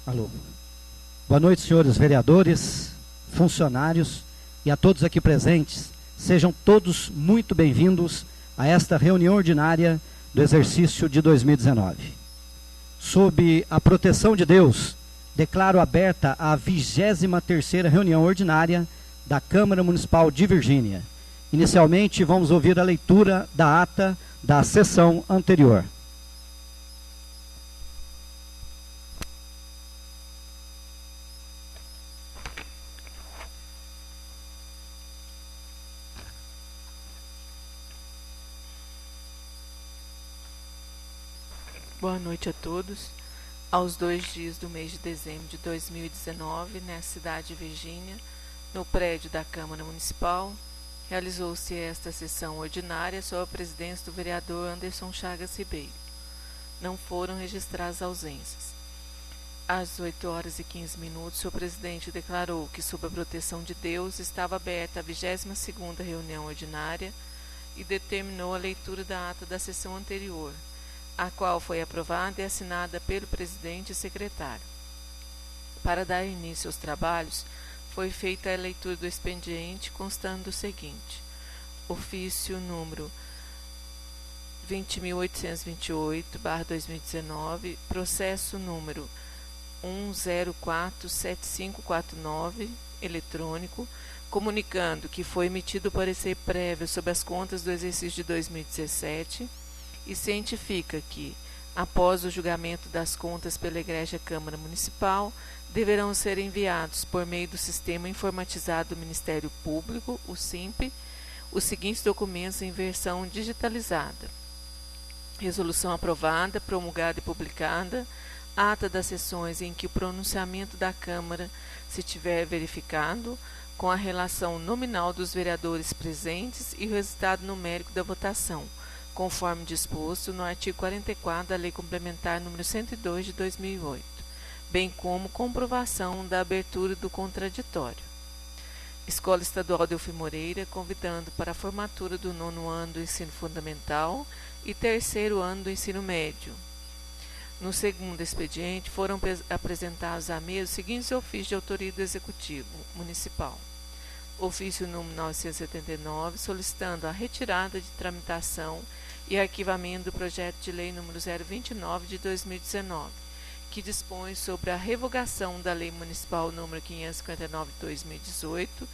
Alô. Boa noite, senhores vereadores, funcionários e a todos aqui presentes. Sejam todos muito bem-vindos a esta reunião ordinária do exercício de 2019. Sob a proteção de Deus, declaro aberta a 23ª reunião ordinária da Câmara Municipal de Virgínia. Inicialmente, vamos ouvir a leitura da ata da sessão anterior. Boa noite a todos. Aos 2 dias do mês de dezembro de 2019, na cidade de Virgínia, no prédio da Câmara Municipal, realizou-se esta sessão ordinária sob a presidência do vereador Anderson Chagas Ribeiro. Não foram registradas ausências. Às 8h15, o presidente declarou que, sob a proteção de Deus, estava aberta a 22ª reunião ordinária e determinou a leitura da ata da sessão anterior, a qual foi aprovada e assinada pelo presidente e secretário. Para dar início aos trabalhos, foi feita a leitura do expediente, constando o seguinte: ofício número 20.828/2019, processo número 1047549, eletrônico, comunicando que foi emitido o parecer prévio sobre as contas do exercício de 2017, e cientifica que, após o julgamento das contas pela Egrégia Câmara Municipal, deverão ser enviados, por meio do Sistema Informatizado do Ministério Público, o SIMP, os seguintes documentos em versão digitalizada: resolução aprovada, promulgada e publicada, ata das sessões em que o pronunciamento da Câmara se tiver verificado, com a relação nominal dos vereadores presentes e o resultado numérico da votação, conforme disposto no artigo 44 da Lei Complementar nº 102 de 2008, bem como comprovação da abertura do contraditório. Escola Estadual Delfim Moreira, convidando para a formatura do 9º ano do ensino fundamental e 3º ano do ensino médio. No segundo expediente, foram apresentados à mesa os seguintes ofícios de autoria do Executivo Municipal. Ofício número 979, solicitando a retirada de tramitação e arquivamento do projeto de lei número 029 de 2019, que dispõe sobre a revogação da Lei Municipal número 559 de 2018,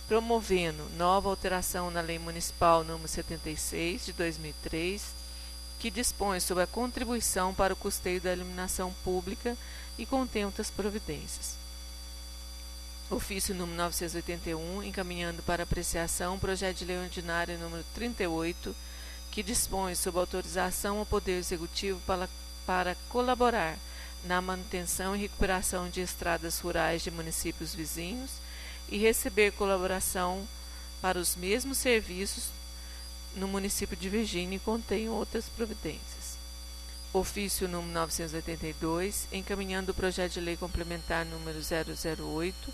promovendo nova alteração na Lei Municipal número 76 de 2003, que dispõe sobre a contribuição para o custeio da iluminação pública e contém outras providências. Ofício número 981, encaminhando para apreciação o projeto de lei ordinária número 38, que dispõe sobre autorização ao Poder Executivo para colaborar na manutenção e recuperação de estradas rurais de municípios vizinhos e receber colaboração para os mesmos serviços no município de Virgínia, e contém outras providências. Ofício número 982, encaminhando o projeto de lei complementar número 008,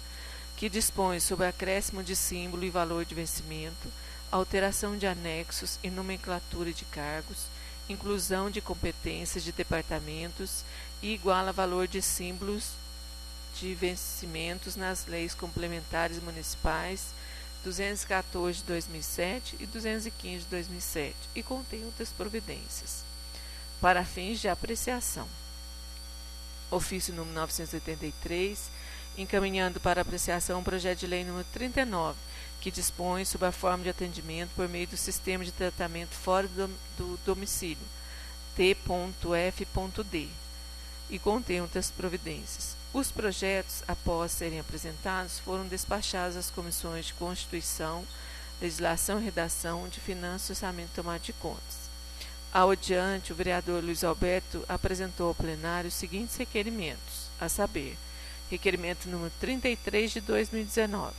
que dispõe sobre acréscimo de símbolo e valor de vencimento, alteração de anexos e nomenclatura de cargos, inclusão de competências de departamentos e iguala valor de símbolos de vencimentos nas leis complementares municipais 214 de 2007 e 215 de 2007, e contém outras providências. Para fins de apreciação. Ofício número 983, encaminhando para apreciação o projeto de lei número 39, que dispõe sobre a forma de atendimento por meio do sistema de tratamento fora do domicílio, T.F.D, e contém outras providências. Os projetos, após serem apresentados, foram despachados às comissões de Constituição, Legislação e Redação, de Finanças, Orçamento e Tomada de Contas. Ao adiante, o vereador Luiz Alberto apresentou ao plenário os seguintes requerimentos, a saber: requerimento número 33 de 2019.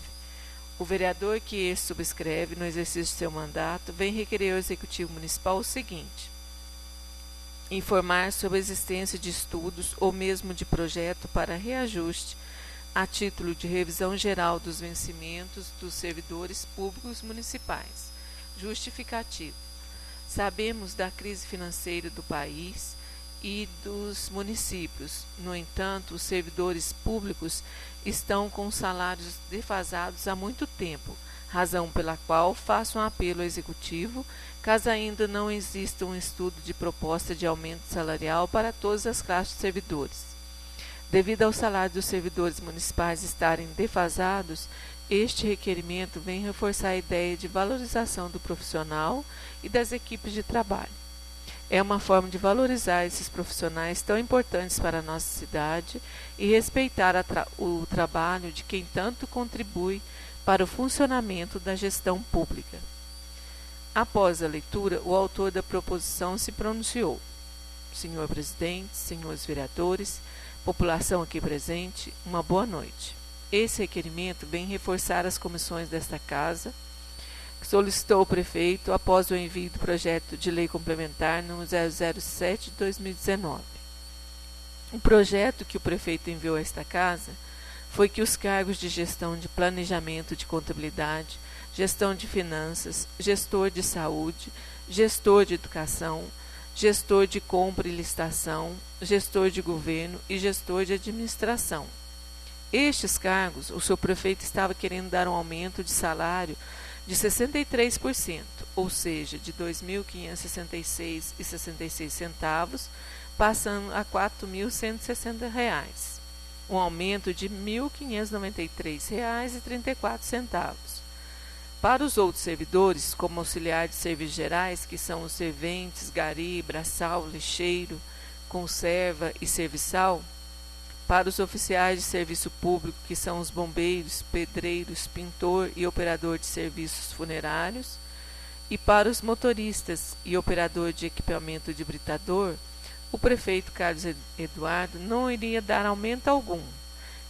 O vereador que este subscreve no exercício de seu mandato vem requerer ao Executivo Municipal o seguinte: informar sobre a existência de estudos ou mesmo de projeto para reajuste a título de revisão geral dos vencimentos dos servidores públicos municipais. Justificativo: sabemos da crise financeira do país e dos municípios. No entanto, os servidores públicos estão com salários defasados há muito tempo, razão pela qual faço um apelo ao Executivo, caso ainda não exista um estudo de proposta de aumento salarial para todas as classes de servidores. Devido ao salário dos servidores municipais estarem defasados, este requerimento vem reforçar a ideia de valorização do profissional e das equipes de trabalho. É uma forma de valorizar esses profissionais tão importantes para a nossa cidade e respeitar o trabalho de quem tanto contribui para o funcionamento da gestão pública. Após a leitura, o autor da proposição se pronunciou. Senhor presidente, senhores vereadores, população aqui presente, uma boa noite. Esse requerimento vem reforçar as comissões desta Casa, que solicitou ao prefeito após o envio do projeto de lei complementar número 007 de 2019. O projeto que o prefeito enviou a esta Casa foi que os cargos de gestão de planejamento de contabilidade, gestão de finanças, gestor de saúde, gestor de educação, gestor de compra e licitação, gestor de governo e gestor de administração. Estes cargos, o seu prefeito estava querendo dar um aumento de salário de 63%, ou seja, de R$ 2.566,66, passando a R$ 4.160, um aumento de R$ 1.593,34. Para os outros servidores, como auxiliar de serviços gerais, que são os serventes, gari, braçal, lixeiro, conserva e serviçal, para os oficiais de serviço público, que são os bombeiros, pedreiros, pintor e operador de serviços funerários, e para os motoristas e operador de equipamento de britador, o prefeito Carlos Eduardo não iria dar aumento algum.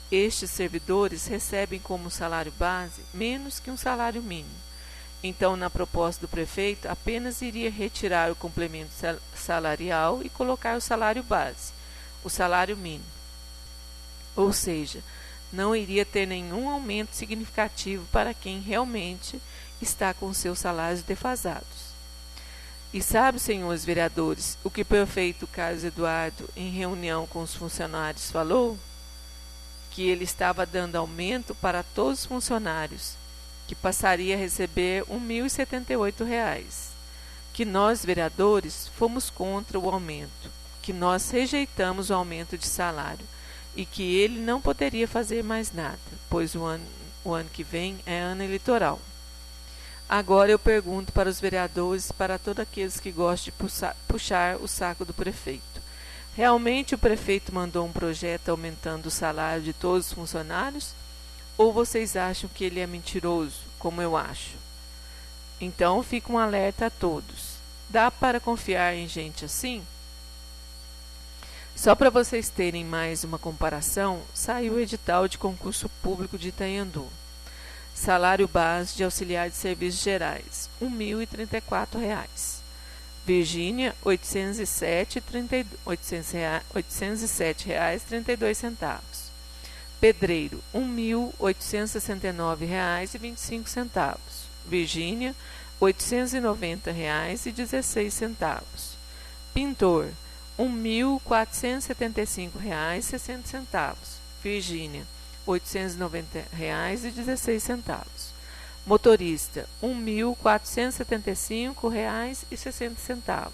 Estes servidores recebem como salário base menos que um salário mínimo. Então, na proposta do prefeito, apenas iria retirar o complemento salarial e colocar o salário base, o salário mínimo. Ou seja, não iria ter nenhum aumento significativo para quem realmente está com seus salários defasados. E sabe, senhores vereadores, o que o prefeito Carlos Eduardo, em reunião com os funcionários, falou? Que ele estava dando aumento para todos os funcionários, que passaria a receber R$ 1.078, que nós, vereadores, fomos contra o aumento, que nós rejeitamos o aumento de salário e que ele não poderia fazer mais nada, pois o ano que vem é ano eleitoral. Agora eu pergunto para os vereadores e para todos aqueles que gostam de puxar o saco do prefeito. Realmente o prefeito mandou um projeto aumentando o salário de todos os funcionários? Ou vocês acham que ele é mentiroso, como eu acho? Então fica um alerta a todos. Dá para confiar em gente assim? Só para vocês terem mais uma comparação, saiu o edital de concurso público de Itanhandu. Salário base de auxiliar de serviços gerais, R$ 1.034. Virgínia, R$ 807,32. Pedreiro, R$ 1.869,25. Virgínia, R$ 890,16. Pintor, R$ 1.475,60. Virgínia, R$ 890,16. Motorista, R$ 1.475,60.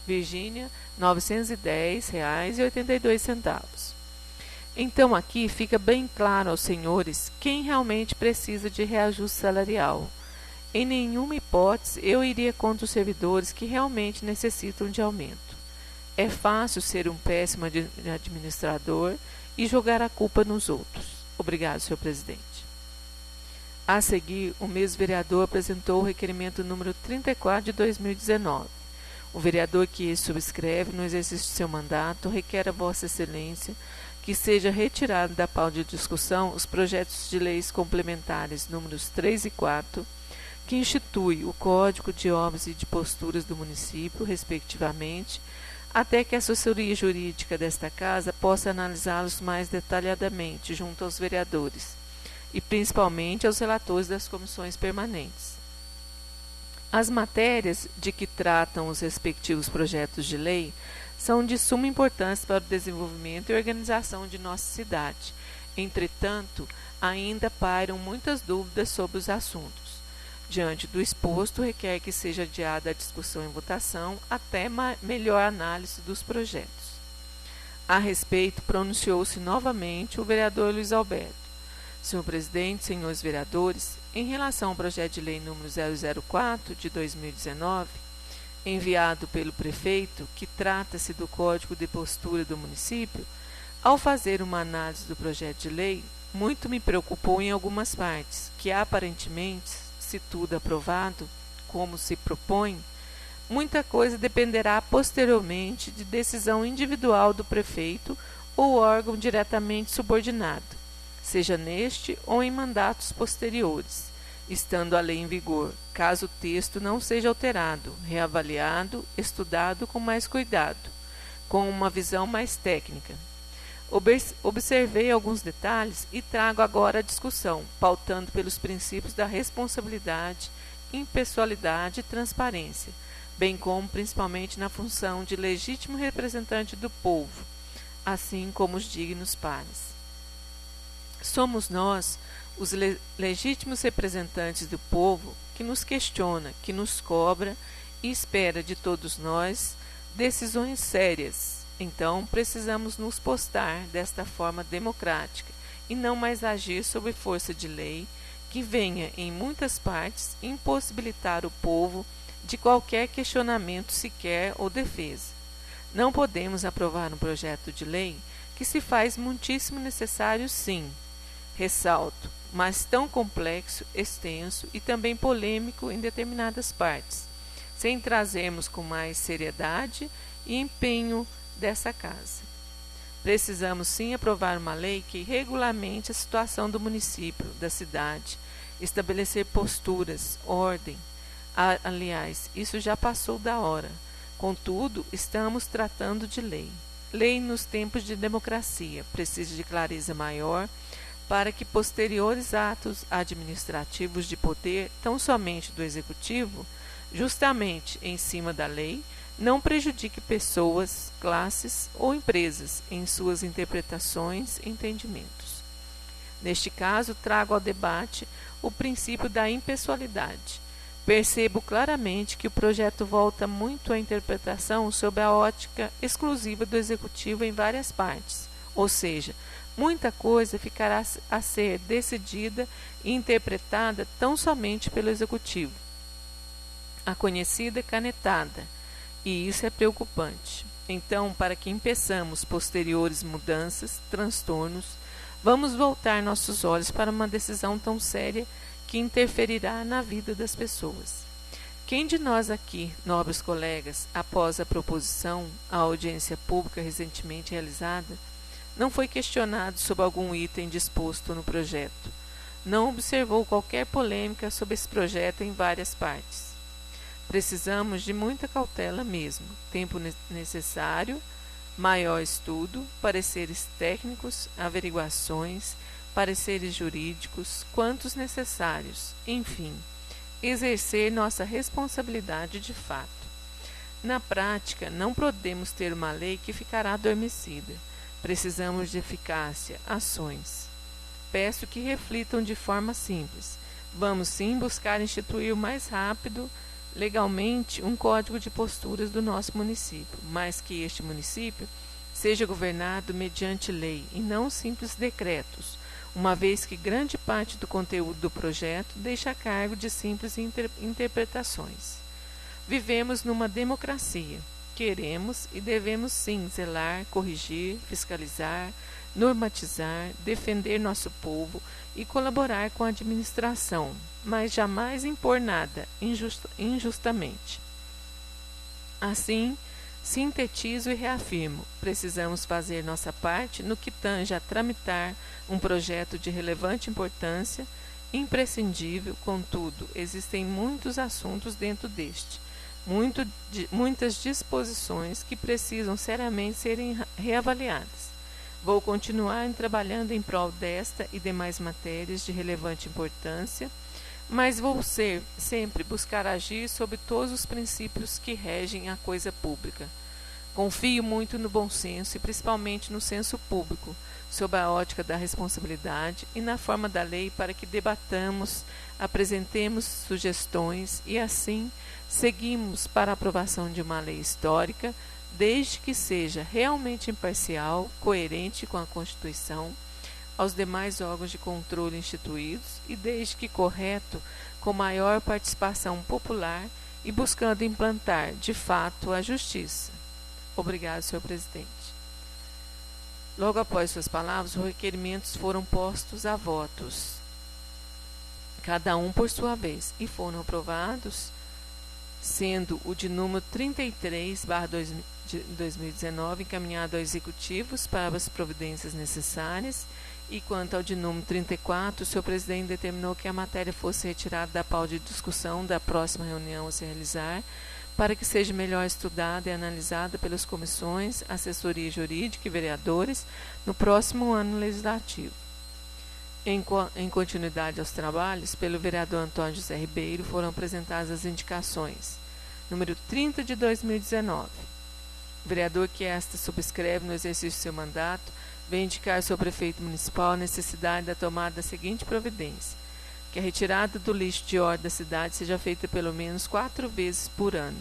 Virgínia, R$ 910,82. Então aqui fica bem claro aos senhores quem realmente precisa de reajuste salarial. Em nenhuma hipótese eu iria contra os servidores que realmente necessitam de aumento. É fácil ser um péssimo administrador e jogar a culpa nos outros. Obrigado, senhor presidente. A seguir, o mesmo vereador apresentou o requerimento número 34 de 2019. O vereador que subscreve no exercício de seu mandato requer a Vossa Excelência que seja retirado da pauta de discussão os projetos de leis complementares números 3 e 4, que institui o Código de Obras e de Posturas do município, respectivamente, até que a assessoria jurídica desta Casa possa analisá-los mais detalhadamente junto aos vereadores e principalmente aos relatores das comissões permanentes. As matérias de que tratam os respectivos projetos de lei são de suma importância para o desenvolvimento e organização de nossa cidade. Entretanto, ainda pairam muitas dúvidas sobre os assuntos. Diante do exposto, requer que seja adiada a discussão e votação até melhor análise dos projetos. A respeito, pronunciou-se novamente o vereador Luiz Alberto. Senhor presidente, senhores vereadores, em relação ao projeto de lei número 004 de 2019, enviado pelo prefeito, que trata-se do Código de Postura do município, ao fazer uma análise do projeto de lei, muito me preocupou em algumas partes, que aparentemente, se tudo aprovado, como se propõe, muita coisa dependerá posteriormente de decisão individual do prefeito ou órgão diretamente subordinado, seja neste ou em mandatos posteriores, estando a lei em vigor, caso o texto não seja alterado, reavaliado, estudado com mais cuidado, com uma visão mais técnica. Observei alguns detalhes e trago agora a discussão, pautando pelos princípios da responsabilidade, impessoalidade e transparência, bem como principalmente na função de legítimo representante do povo, assim como os dignos pares. Somos nós, os legítimos representantes do povo, que nos questiona, que nos cobra e espera de todos nós decisões sérias. Então, precisamos nos postar desta forma democrática e não mais agir sob força de lei que venha, em muitas partes, impossibilitar o povo de qualquer questionamento sequer ou defesa. Não podemos aprovar um projeto de lei que se faz muitíssimo necessário, sim, ressalto, mas tão complexo, extenso e também polêmico em determinadas partes, sem trazermos com mais seriedade e empenho dessa casa. Precisamos sim aprovar uma lei que regulamente a situação do município, da cidade, estabelecer posturas, ordem. Aliás, isso já passou da hora. Contudo, estamos tratando de lei. Lei nos tempos de democracia precisa de clareza maior para que posteriores atos administrativos de poder, tão somente do executivo, justamente em cima da lei, não prejudique pessoas, classes ou empresas em suas interpretações e entendimentos. Neste caso, trago ao debate o princípio da impessoalidade. Percebo claramente que o projeto volta muito à interpretação sob a ótica exclusiva do executivo em várias partes, ou seja, muita coisa ficará a ser decidida e interpretada tão somente pelo executivo. A conhecida canetada. E isso é preocupante. Então, para que impeçamos posteriores mudanças, transtornos, vamos voltar nossos olhos para uma decisão tão séria que interferirá na vida das pessoas. Quem de nós aqui, nobres colegas, após a proposição, a audiência pública recentemente realizada, não foi questionado sobre algum item disposto no projeto? Não observou qualquer polêmica sobre esse projeto em várias partes? Precisamos de muita cautela mesmo, tempo necessário, maior estudo, pareceres técnicos, averiguações, pareceres jurídicos, quantos necessários, enfim, exercer nossa responsabilidade de fato. Na prática, não podemos ter uma lei que ficará adormecida. Precisamos de eficácia, ações. Peço que reflitam de forma simples. Vamos sim buscar instituir o mais rápido legalmente um código de posturas do nosso município, mas que este município seja governado mediante lei e não simples decretos, uma vez que grande parte do conteúdo do projeto deixa a cargo de simples interpretações. Vivemos numa democracia. Queremos e devemos sim zelar, corrigir, fiscalizar, normatizar, defender nosso povo e colaborar com a administração, mas jamais impor nada injustamente. Assim, sintetizo e reafirmo, precisamos fazer nossa parte no que tange a tramitar um projeto de relevante importância, imprescindível, contudo, existem muitos assuntos dentro deste, muitas disposições que precisam seriamente serem reavaliadas. Vou continuar trabalhando em prol desta e demais matérias de relevante importância, mas vou sempre buscar agir sob todos os princípios que regem a coisa pública. Confio muito no bom senso e principalmente no senso público, sob a ótica da responsabilidade e na forma da lei para que debatamos, apresentemos sugestões e assim seguimos para a aprovação de uma lei histórica, desde que seja realmente imparcial, coerente com a Constituição, aos demais órgãos de controle instituídos e desde que correto, com maior participação popular e buscando implantar, de fato, a justiça. Obrigado, senhor presidente. Logo após suas palavras, os requerimentos foram postos a votos, cada um por sua vez, e foram aprovados, sendo o de número 33/2019 encaminhado aos executivos para as providências necessárias, e quanto ao de número 34, o senhor presidente determinou que a matéria fosse retirada da pauta de discussão da próxima reunião a se realizar, para que seja melhor estudada e analisada pelas comissões, assessoria jurídica e vereadores no próximo ano legislativo. Em continuidade aos trabalhos, pelo vereador Antônio José Ribeiro, foram apresentadas as indicações. Número 30 de 2019. O vereador que esta subscreve no exercício de seu mandato vem indicar ao seu prefeito municipal a necessidade da tomada da seguinte providência: que a retirada do lixo de ordem da cidade seja feita pelo menos 4 vezes por ano.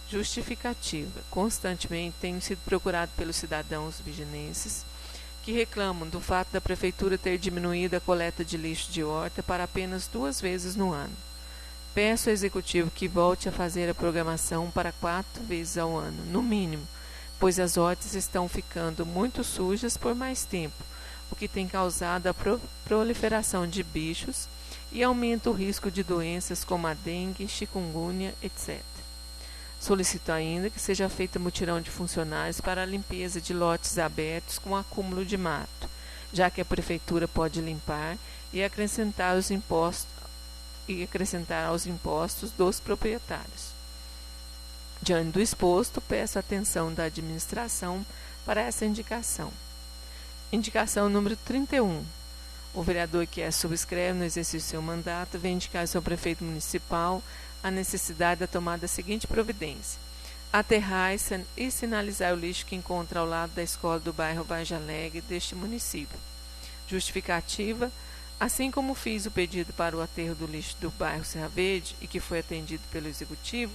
Justificativa. Constantemente tenho sido procurado pelos cidadãos viginenses que reclamam do fato da prefeitura ter diminuído a coleta de lixo de horta para apenas 2 vezes no ano. Peço ao executivo que volte a fazer a programação para 4 vezes ao ano, no mínimo, pois as hortas estão ficando muito sujas por mais tempo, o que tem causado a proliferação de bichos e aumenta o risco de doenças como a dengue, chikungunya, etc. Solicito ainda que seja feita mutirão de funcionários para a limpeza de lotes abertos com acúmulo de mato, já que a prefeitura pode limpar e acrescentar aos impostos dos proprietários. Diante do exposto, peço a atenção da administração para essa indicação. Indicação número 31. O vereador que subscreve no exercício do seu mandato vem indicar ao seu prefeito municipal a necessidade da tomada da seguinte providência: aterrar e sinalizar o lixo que encontra ao lado da escola do bairro Vargem Alegre deste município. Justificativa: assim como fiz o pedido para o aterro do lixo do bairro Serra Verde e que foi atendido pelo executivo,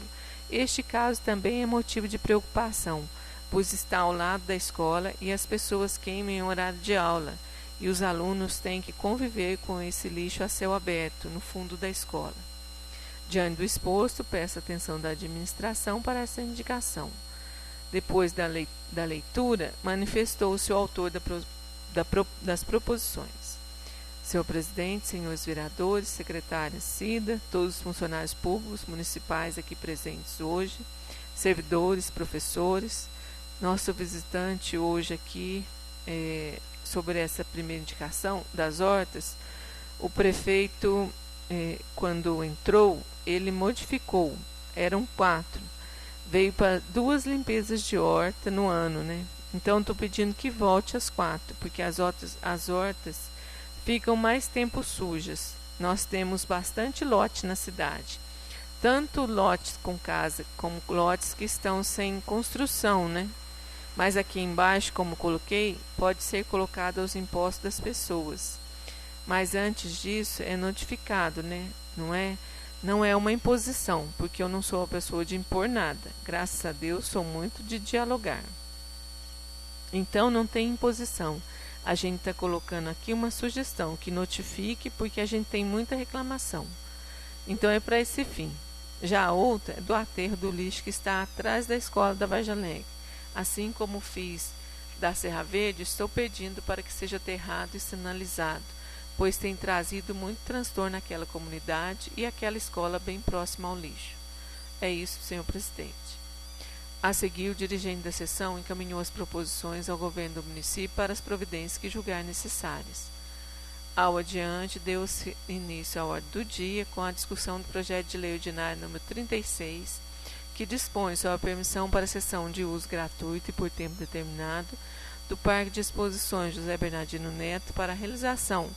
este caso também é motivo de preocupação, pois está ao lado da escola e as pessoas queimam em horário de aula, e os alunos têm que conviver com esse lixo a céu aberto, no fundo da escola. Diante do exposto, peço a atenção da administração para essa indicação. Depois da leitura, manifestou-se o autor das proposições. Senhor presidente, senhores vereadores, secretária Cida, todos os funcionários públicos municipais aqui presentes hoje, servidores, professores, nosso visitante hoje aqui, sobre essa primeira indicação das hortas, o prefeito, quando entrou, ele modificou, eram 4, veio para 2 limpezas de horta no ano, né? Então, estou pedindo que volte às 4, porque as hortas ficam mais tempo sujas. Nós temos bastante lote na cidade, tanto lotes com casa, como lotes que estão sem construção, né? Mas aqui embaixo, como coloquei, pode ser colocado aos impostos das pessoas. Mas antes disso é notificado, né? Não é uma imposição, porque eu não sou uma pessoa de impor nada. Graças a Deus, sou muito de dialogar. Então, não tem imposição. A gente está colocando aqui uma sugestão que notifique, porque a gente tem muita reclamação. Então, é para esse fim. Já a outra é do aterro do lixo que está atrás da escola da Vargem Alegre. Assim como fiz da Serra Verde, estou pedindo para que seja aterrado e sinalizado, pois tem trazido muito transtorno àquela comunidade e àquela escola bem próxima ao lixo. É isso, senhor presidente. A seguir, o dirigente da sessão encaminhou as proposições ao governo do município para as providências que julgar necessárias. Ao adiante, deu-se início à ordem do dia com a discussão do projeto de lei ordinário número 36, que dispõe sobre a permissão para cessão de uso gratuito e por tempo determinado do Parque de Exposições José Bernardino Neto para a realização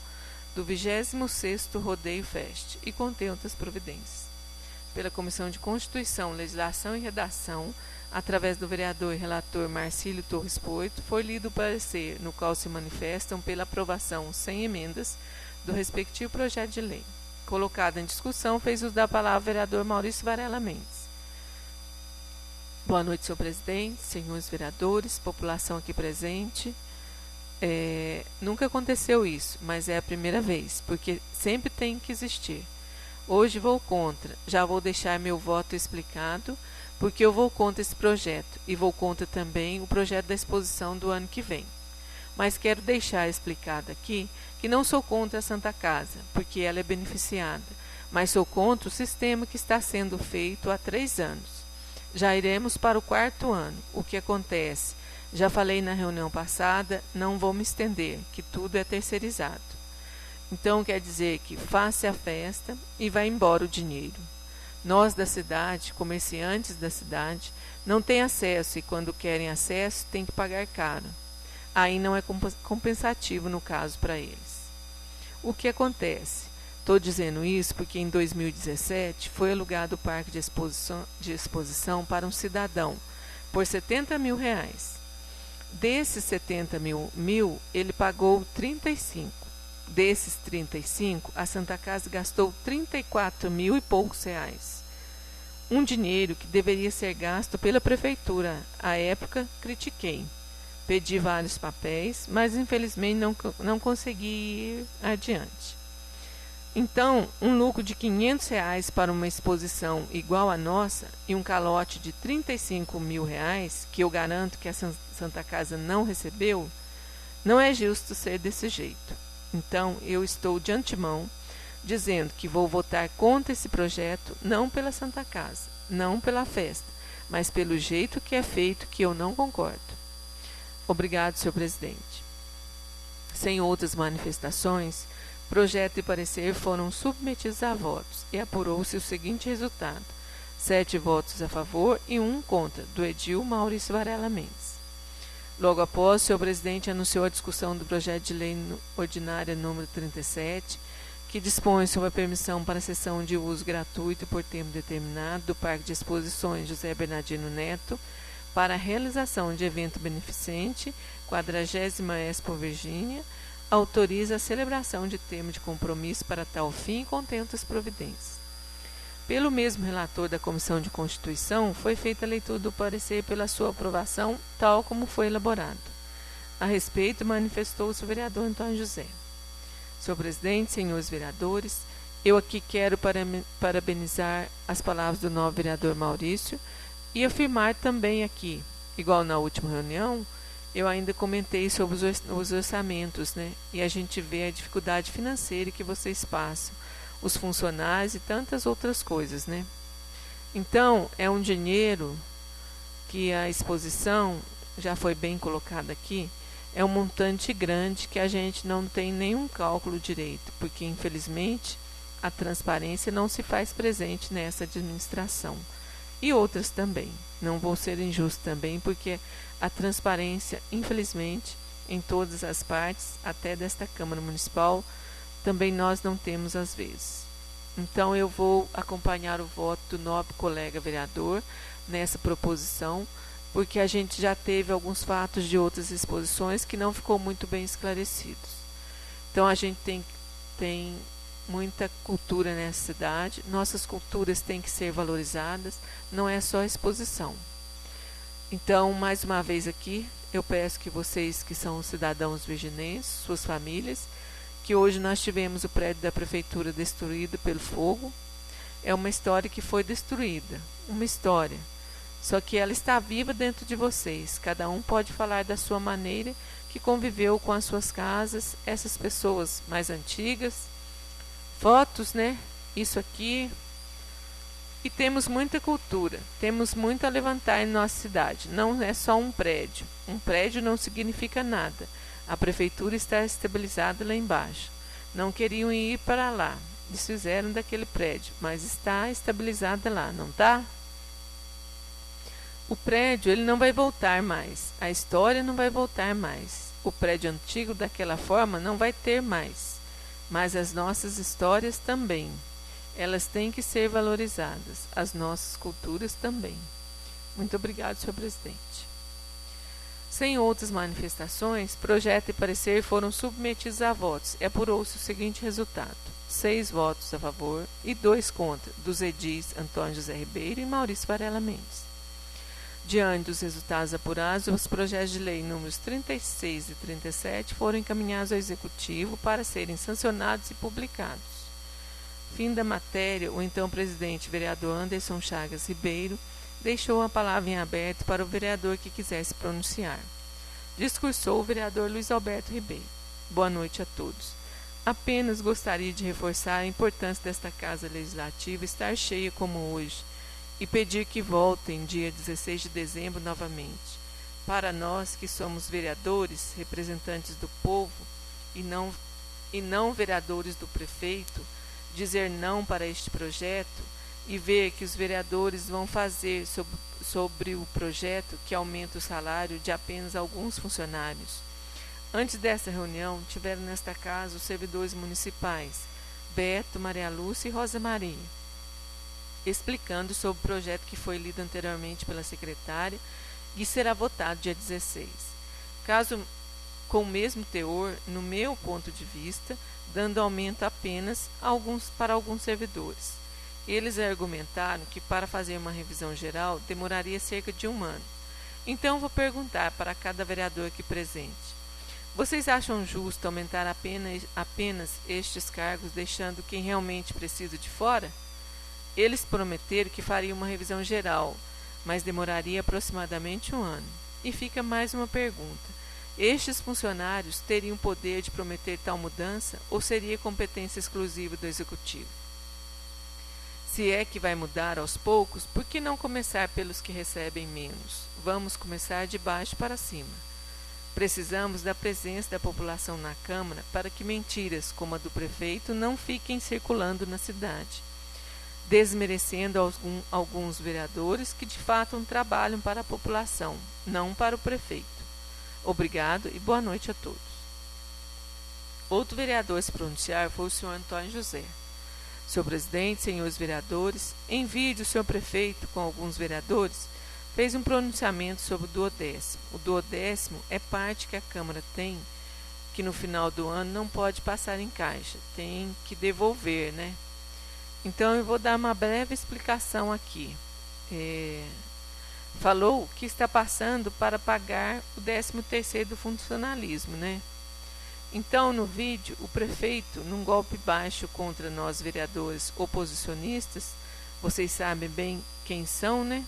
do 26º Rodeio Fest e contém outras providências. Pela Comissão de Constituição, Legislação e Redação, através do vereador e relator Marcílio Torres Porto, foi lido o parecer, no qual se manifestam pela aprovação sem emendas do respectivo projeto de lei. Colocado em discussão, fez uso da palavra o vereador Maurício Varela Mendes. Boa noite, senhor presidente, senhores vereadores, população aqui presente. Nunca aconteceu isso, mas é a primeira vez, porque sempre tem que existir. Hoje vou contra, já vou deixar meu voto explicado, porque eu vou contra esse projeto e vou contra também o projeto da exposição do ano que vem. Mas quero deixar explicado aqui que não sou contra a Santa Casa, porque ela é beneficiada, mas sou contra o sistema que está sendo feito há 3 anos. Já iremos para o 4º ano. O que acontece? Já falei na reunião passada, não vou me estender, que tudo é terceirizado. Então quer dizer que faça a festa e vai embora o dinheiro. Nós da cidade, comerciantes da cidade, não têm acesso e quando querem acesso tem que pagar caro. Aí não é compensativo no caso para eles. O que acontece? Estou dizendo isso porque em 2017 foi alugado o parque de exposição para um cidadão por R$70 mil. Desses 70 mil, ele pagou 35. Desses 35, a Santa Casa gastou 34 mil e poucos reais. Um dinheiro que deveria ser gasto pela prefeitura. À época, critiquei. Pedi vários papéis, mas infelizmente não consegui ir adiante. Então, um lucro de R$500 para uma exposição igual à nossa e um calote de R$35 mil, que eu garanto que a Santa Casa não recebeu, não é justo ser desse jeito. Então, eu estou de antemão dizendo que vou votar contra esse projeto, não pela Santa Casa, não pela festa, mas pelo jeito que é feito, que eu não concordo. Obrigado, senhor presidente. Sem outras manifestações, projeto e parecer foram submetidos a votos e apurou-se o seguinte resultado: 7 votos a favor e 1 contra, do edil Maurício Varela Mendes. Logo após, o senhor presidente anunciou a discussão do projeto de lei ordinária número 37, que dispõe sobre a permissão para sessão de uso gratuito por tempo determinado do Parque de Exposições José Bernardino Neto para a realização de evento beneficente, 40ª Expo Virgínia, autoriza a celebração de termo de compromisso para tal fim e contém outras providências. Pelo mesmo relator da Comissão de Constituição, foi feita a leitura do parecer pela sua aprovação, tal como foi elaborado. A respeito, manifestou-se o vereador Antônio José. Senhor presidente, senhores vereadores, eu aqui quero parabenizar as palavras do novo vereador Maurício e afirmar também aqui, igual na última reunião, eu ainda comentei sobre os orçamentos, né? E a gente vê a dificuldade financeira que vocês passam, os funcionários e tantas outras coisas, né? Então, é um dinheiro que a exposição, já foi bem colocada aqui, é um montante grande que a gente não tem nenhum cálculo direito, porque, infelizmente, a transparência não se faz presente nessa administração. E outras também. Não vou ser injusto também, porque a transparência, infelizmente, em todas as partes, até desta Câmara Municipal, também nós não temos às vezes. Então, eu vou acompanhar o voto do nobre colega vereador nessa proposição, porque a gente já teve alguns fatos de outras exposições que não ficou muito bem esclarecidos. Então, a gente tem muita cultura nessa cidade, nossas culturas têm que ser valorizadas, não é só exposição. Então, mais uma vez aqui, eu peço que vocês que são cidadãos virginenses, suas famílias, que hoje nós tivemos o prédio da prefeitura destruído pelo fogo. É uma história que foi destruída, uma história. Só que ela está viva dentro de vocês. Cada um pode falar da sua maneira que conviveu com as suas casas, essas pessoas mais antigas. Fotos, né? Isso aqui. E temos muita cultura, temos muito a levantar em nossa cidade. Não é só um prédio. Um prédio não significa nada. A prefeitura está estabilizada lá embaixo. Não queriam ir para lá. Desfizeram daquele prédio, mas está estabilizada lá, não está? O prédio ele não vai voltar mais. A história não vai voltar mais. O prédio antigo daquela forma não vai ter mais. Mas as nossas histórias também. Elas têm que ser valorizadas. As nossas culturas também. Muito obrigado, senhor presidente. Sem outras manifestações, projeto e parecer foram submetidos a votos e apurou-se o seguinte resultado: 6 votos a favor e 2 contra, dos edis Antônio José Ribeiro e Maurício Varela Mendes. Diante dos resultados apurados, os projetos de lei números 36 e 37 foram encaminhados ao Executivo para serem sancionados e publicados. Fim da matéria, o então presidente vereador Anderson Chagas Ribeiro deixou a palavra em aberto para o vereador que quisesse pronunciar. Discursou o vereador Luiz Alberto Ribeiro. Boa noite a todos. Apenas gostaria de reforçar a importância desta Casa Legislativa estar cheia como hoje e pedir que voltem dia 16 de dezembro novamente. Para nós que somos vereadores, representantes do povo e não vereadores do prefeito, dizer não para este projeto e ver que os vereadores vão fazer sobre o projeto que aumenta o salário de apenas alguns funcionários. Antes desta reunião, tiveram nesta casa os servidores municipais, Beto, Maria Lúcia e Rosa Maria, explicando sobre o projeto que foi lido anteriormente pela secretária e será votado dia 16. Caso com o mesmo teor, no meu ponto de vista, dando aumento apenas para alguns servidores. Eles argumentaram que para fazer uma revisão geral demoraria cerca de 1 ano. Então vou perguntar para cada vereador aqui presente: vocês acham justo aumentar apenas estes cargos, deixando quem realmente precisa de fora? Eles prometeram que fariam uma revisão geral, mas demoraria aproximadamente 1 ano. E fica mais uma pergunta: estes funcionários teriam poder de prometer tal mudança ou seria competência exclusiva do Executivo? Se é que vai mudar aos poucos, por que não começar pelos que recebem menos? Vamos começar de baixo para cima. Precisamos da presença da população na Câmara para que mentiras como a do prefeito não fiquem circulando na cidade, desmerecendo alguns vereadores que de fato trabalham para a população, não para o prefeito. Obrigado e boa noite a todos. Outro vereador a se pronunciar foi o senhor Antônio José. Senhor presidente, senhores vereadores, em vídeo, o senhor prefeito, com alguns vereadores, fez um pronunciamento sobre o duodécimo. O duodécimo é parte que a Câmara tem, que no final do ano não pode passar em caixa, tem que devolver, né? Então, eu vou dar uma breve explicação aqui. Falou que está passando para pagar o 13º do funcionalismo, né? Então, no vídeo, o prefeito, num golpe baixo contra nós vereadores oposicionistas, vocês sabem bem quem são, né?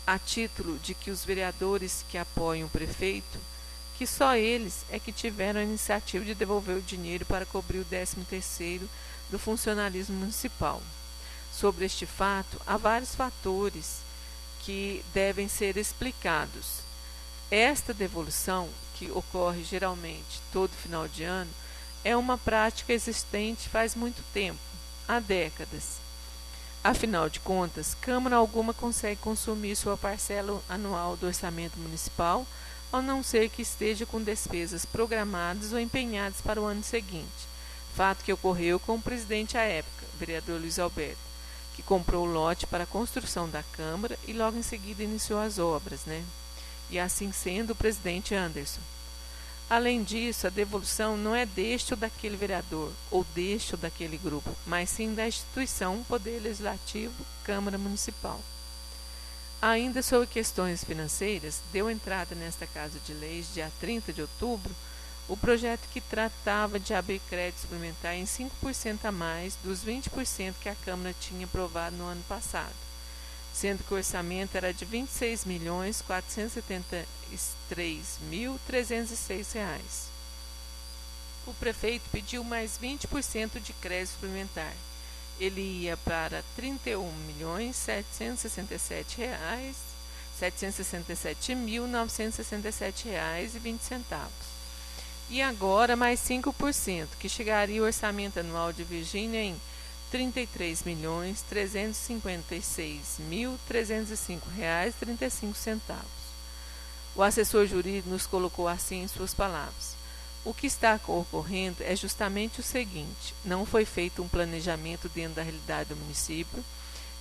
A título de que os vereadores que apoiam o prefeito, que só eles é que tiveram a iniciativa de devolver o dinheiro para cobrir o 13º do funcionalismo municipal. Sobre este fato, há vários fatores que devem ser explicados. Esta devolução, que ocorre geralmente todo final de ano, é uma prática existente faz muito tempo, há décadas. Afinal de contas, Câmara alguma consegue consumir sua parcela anual do orçamento municipal, ao não ser que esteja com despesas programadas ou empenhadas para o ano seguinte, fato que ocorreu com o presidente à época, o vereador Luiz Alberto, que comprou o lote para a construção da Câmara e logo em seguida iniciou as obras, né? E assim sendo, o presidente Anderson. Além disso, a devolução não é deste ou daquele vereador, ou deste ou daquele grupo, mas sim da instituição Poder Legislativo, Câmara Municipal. Ainda sobre questões financeiras, deu entrada nesta Casa de Leis, dia 30 de outubro, o projeto que tratava de abrir crédito suplementar em 5% a mais dos 20% que a Câmara tinha aprovado no ano passado, sendo que o orçamento era de R$ 26.473.306. O prefeito pediu mais 20% de crédito suplementar. Ele ia para R$ 31.767.967,20. E agora mais 5%, que chegaria o orçamento anual de Virgínia em R$ 33.356.305,35. O assessor jurídico nos colocou assim em suas palavras: o que está ocorrendo é justamente o seguinte: não foi feito um planejamento dentro da realidade do município,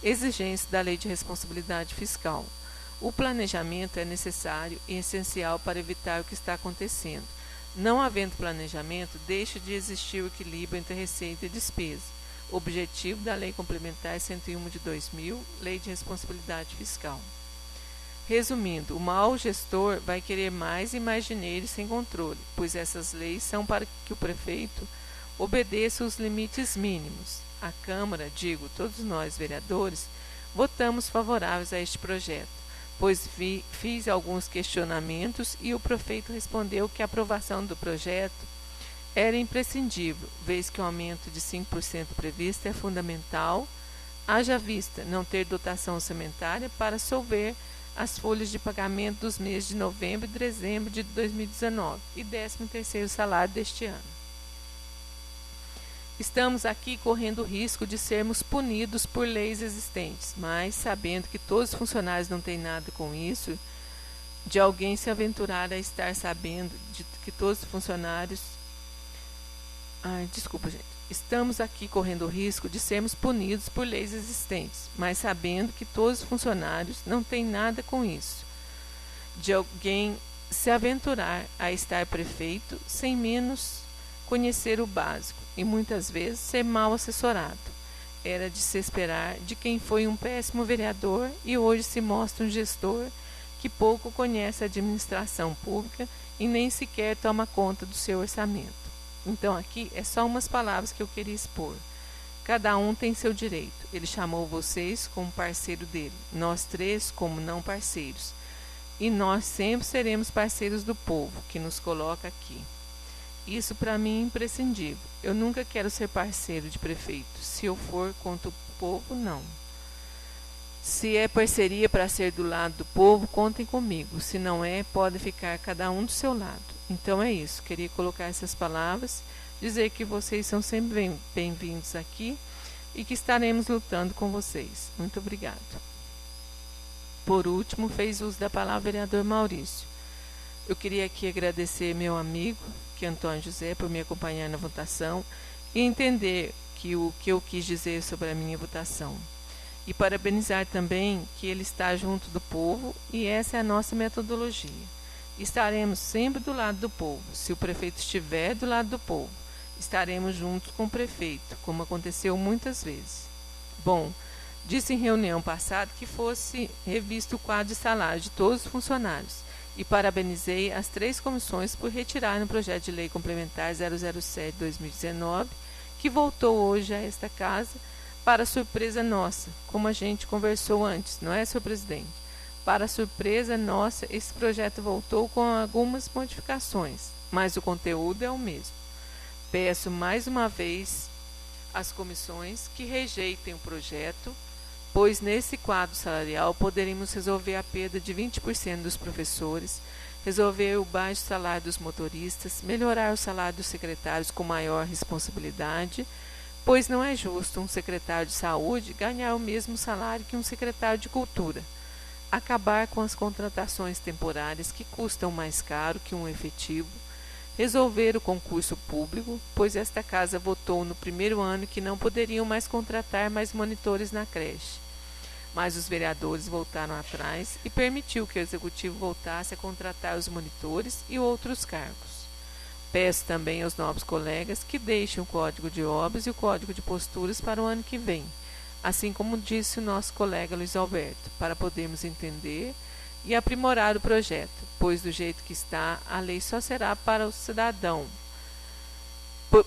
exigência da Lei de Responsabilidade Fiscal. O planejamento é necessário e essencial para evitar o que está acontecendo. Não havendo planejamento, deixa de existir o equilíbrio entre receita e despesa. Objetivo da Lei Complementar 101 de 2000, Lei de Responsabilidade Fiscal. Resumindo, o mau gestor vai querer mais e mais dinheiro sem controle, pois essas leis são para que o prefeito obedeça os limites mínimos. A Câmara, digo, todos nós vereadores, votamos favoráveis a este projeto, pois fiz alguns questionamentos e o prefeito respondeu que a aprovação do projeto era imprescindível, vez que o aumento de 5% previsto é fundamental, haja vista não ter dotação orçamentária para solver as folhas de pagamento dos meses de novembro e dezembro de 2019 e 13º salário deste ano. Estamos aqui correndo o risco de sermos punidos por leis existentes, mas sabendo que todos os funcionários não têm nada com isso, de alguém se aventurar a estar sabendo de que todos os funcionários... Estamos aqui correndo o risco de sermos punidos por leis existentes, mas sabendo que todos os funcionários não têm nada com isso. De alguém se aventurar a estar prefeito sem menos conhecer o básico e muitas vezes ser mal assessorado. Era de se esperar de quem foi um péssimo vereador e hoje se mostra um gestor que pouco conhece a administração pública e nem sequer toma conta do seu orçamento. Então aqui é só umas palavras que eu queria expor. Cada um tem seu direito. Ele chamou vocês como parceiro dele, nós três como não parceiros. E nós sempre seremos parceiros do povo que nos coloca aqui. Isso para mim é imprescindível. Eu nunca quero ser parceiro de prefeito. Se eu for contra o povo, não. Se é parceria para ser do lado do povo, contem comigo. Se não é, pode ficar cada um do seu lado. Então é isso, queria colocar essas palavras, dizer que vocês são sempre bem-vindos aqui e que estaremos lutando com vocês. Muito obrigado. Por último, fez uso da palavra o vereador Maurício. Eu queria aqui agradecer meu amigo, que é Antônio José, por me acompanhar na votação e entender o que eu quis dizer sobre a minha votação. E parabenizar também que ele está junto do povo e essa é a nossa metodologia. Estaremos sempre do lado do povo. Se o prefeito estiver do lado do povo, estaremos juntos com o prefeito, como aconteceu muitas vezes. Bom, disse em reunião passada que fosse revisto o quadro de salário de todos os funcionários e parabenizei as 3 comissões por retirarem o projeto de lei complementar 007/2019, que voltou hoje a esta casa, para surpresa nossa, como a gente conversou antes, não é, senhor presidente? Para surpresa nossa, esse projeto voltou com algumas modificações, mas o conteúdo é o mesmo. Peço mais uma vez às comissões que rejeitem o projeto, pois nesse quadro salarial poderíamos resolver a perda de 20% dos professores, resolver o baixo salário dos motoristas, melhorar o salário dos secretários com maior responsabilidade, pois não é justo um secretário de saúde ganhar o mesmo salário que um secretário de cultura. Acabar com as contratações temporárias que custam mais caro que um efetivo, resolver o concurso público, pois esta casa votou no primeiro ano que não poderiam mais contratar mais monitores na creche. Mas os vereadores voltaram atrás e permitiu que o executivo voltasse a contratar os monitores e outros cargos. Peço também aos nobres colegas que deixem o Código de Obras e o Código de Posturas para o ano que vem, assim como disse o nosso colega Luiz Alberto, para podermos entender e aprimorar o projeto, pois do jeito que está, a lei só será para o cidadão.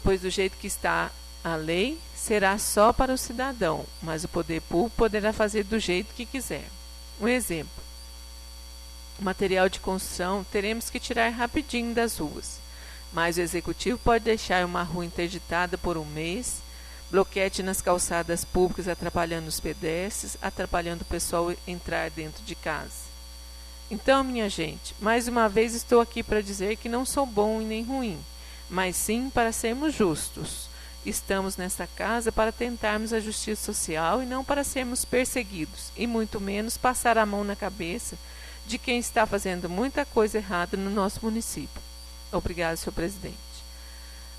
Pois do jeito que está, a lei será só para o cidadão, mas o poder público poderá fazer do jeito que quiser. Um exemplo. Material de construção teremos que tirar rapidinho das ruas, mas o executivo pode deixar uma rua interditada por um mês, bloquete nas calçadas públicas atrapalhando os pedestres, atrapalhando o pessoal entrar dentro de casa. Então, minha gente, mais uma vez estou aqui para dizer que não sou bom e nem ruim, mas sim para sermos justos. Estamos nesta casa para tentarmos a justiça social e não para sermos perseguidos, e muito menos passar a mão na cabeça de quem está fazendo muita coisa errada no nosso município. Obrigado, senhor presidente.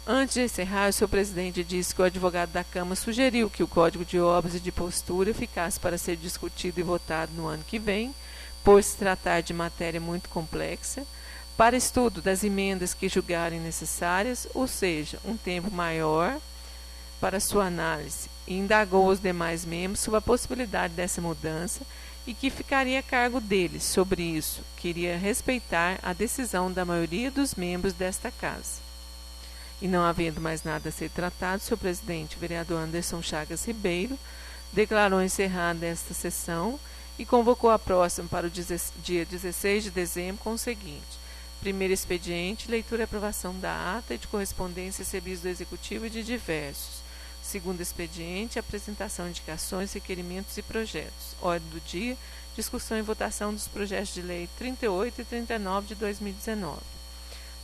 Antes de encerrar, o senhor presidente disse que o advogado da Câmara sugeriu que o Código de Obras e de Postura ficasse para ser discutido e votado no ano que vem, por se tratar de matéria muito complexa, para estudo das emendas que julgarem necessárias, ou seja, um tempo maior para sua análise, e indagou os demais membros sobre a possibilidade dessa mudança e que ficaria a cargo deles sobre isso, queria respeitar a decisão da maioria dos membros desta casa. E não havendo mais nada a ser tratado, seu presidente, o vereador Anderson Chagas Ribeiro, declarou encerrada esta sessão e convocou a próxima para o dia 16 de dezembro com o seguinte: primeiro expediente, leitura e aprovação da ata e de correspondência recebidos do Executivo e de diversos. Segundo expediente, apresentação de indicações, requerimentos e projetos. Ordem do dia, discussão e votação dos projetos de lei 38 e 39 de 2019.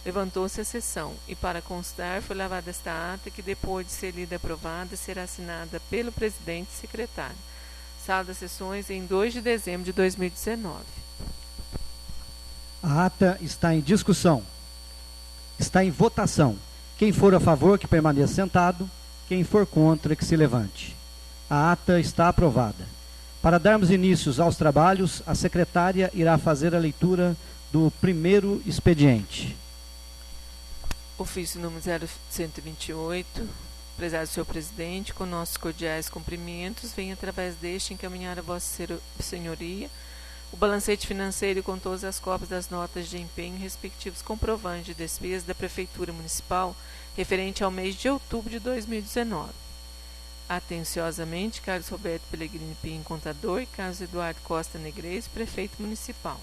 Levantou-se a sessão e, para constar, foi lavada esta ata que, depois de ser lida e aprovada, será assinada pelo presidente e secretário. Sala das sessões em 2 de dezembro de 2019. A ata está em discussão. Está em votação. Quem for a favor, que permaneça sentado. Quem for contra, que se levante. A ata está aprovada. Para darmos início aos trabalhos, a secretária irá fazer a leitura do primeiro expediente. Ofício número 0128, prezado senhor presidente, com nossos cordiais cumprimentos, venho através deste encaminhar a vossa senhoria o balancete financeiro com todas as cópias das notas de empenho e respectivos comprovantes de despesas da Prefeitura Municipal referente ao mês de outubro de 2019. Atenciosamente, Carlos Roberto Pellegrini Pinho, contador, e Carlos Eduardo Costa Negreiros, prefeito municipal.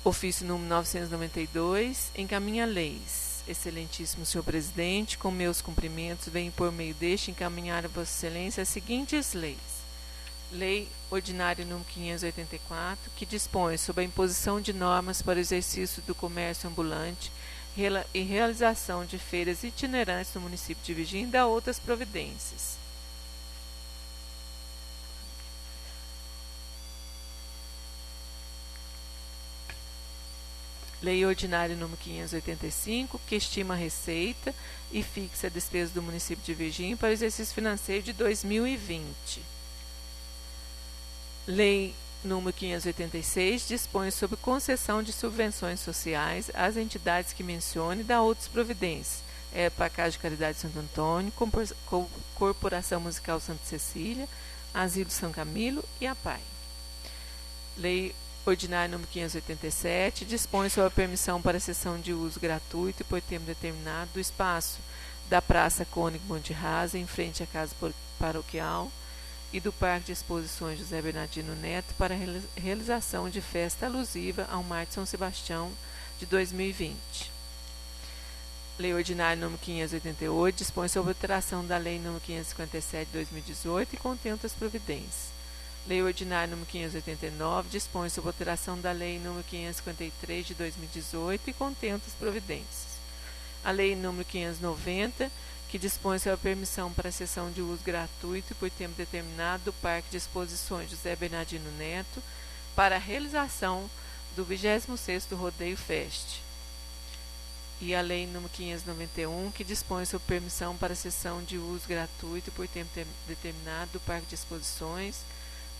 Ofício número 992, encaminha leis. Excelentíssimo senhor presidente, com meus cumprimentos, venho por meio deste encaminhar a vossa excelência as seguintes leis. Lei Ordinária número 584, que dispõe sobre a imposição de normas para o exercício do comércio ambulante e realização de feiras itinerantes no município de Virgínia e da outras providências. Lei Ordinária número 585, que estima a receita e fixa a despesa do município de Virgínia para o exercício financeiro de 2020. Lei número 586 dispõe sobre concessão de subvenções sociais às entidades que mencione e dá outras providências. Para a Casa de Caridade Santo Antônio, Corporação Musical Santa Cecília, Asilo São Camilo e a PAI. Lei Ordinária número 587 dispõe sobre a permissão para cessão de uso gratuito e por tempo determinado do espaço da Praça Cônigo Monte Rasa, em frente à Casa Paroquial, e do Parque de Exposições José Bernardino Neto para a realização de festa alusiva ao Mar de São Sebastião de 2020. Lei Ordinária número 588 dispõe sobre a alteração da Lei número 557 de 2018 e contém outras providências. Lei Ordinária número 589 dispõe sobre a alteração da Lei número 553 de 2018 e contém outras providências. A Lei número 590, que dispõe sobre a permissão para a cessão de uso gratuito e por tempo determinado do Parque de Exposições José Bernardino Neto para a realização do 26º Rodeio Fest. E a Lei número 591, que dispõe sobre permissão para a cessão de uso gratuito e por tempo determinado do Parque de Exposições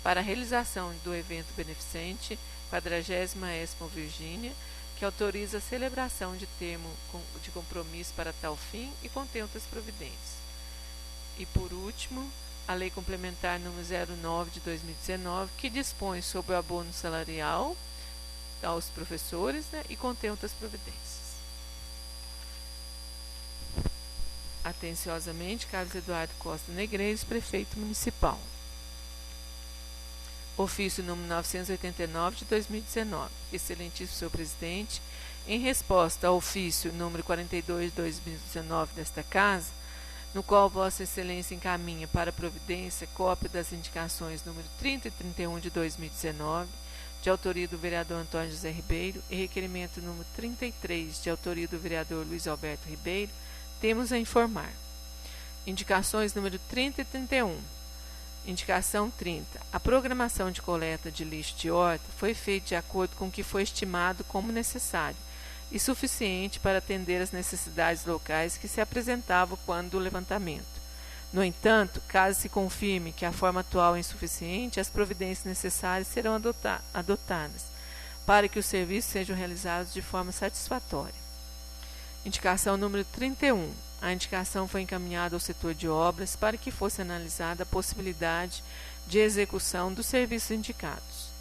para a realização do evento beneficente 40ª Expo Virgínia, que autoriza a celebração de termo de compromisso para tal fim e contém outras providências. E, por último, a Lei Complementar número 09 de 2019, que dispõe sobre o abono salarial aos professores, e contém outras providências. Atenciosamente, Carlos Eduardo Costa Negreiros, prefeito municipal. Ofício número 989 de 2019. Excelentíssimo senhor presidente, em resposta ao ofício número 42 de 2019 desta Casa, no qual Vossa Excelência encaminha para providência cópia das indicações número 30 e 31 de 2019, de autoria do vereador Antônio José Ribeiro, e requerimento número 33, de autoria do vereador Luiz Alberto Ribeiro, temos a informar. Indicações número 30 e 31. Indicação 30. A programação de coleta de lixo de horta foi feita de acordo com o que foi estimado como necessário e suficiente para atender às necessidades locais que se apresentavam quando do levantamento. No entanto, caso se confirme que a forma atual é insuficiente, as providências necessárias serão adotadas para que os serviços sejam realizados de forma satisfatória. Indicação número 31. A indicação foi encaminhada ao setor de obras para que fosse analisada a possibilidade de execução dos serviços indicados.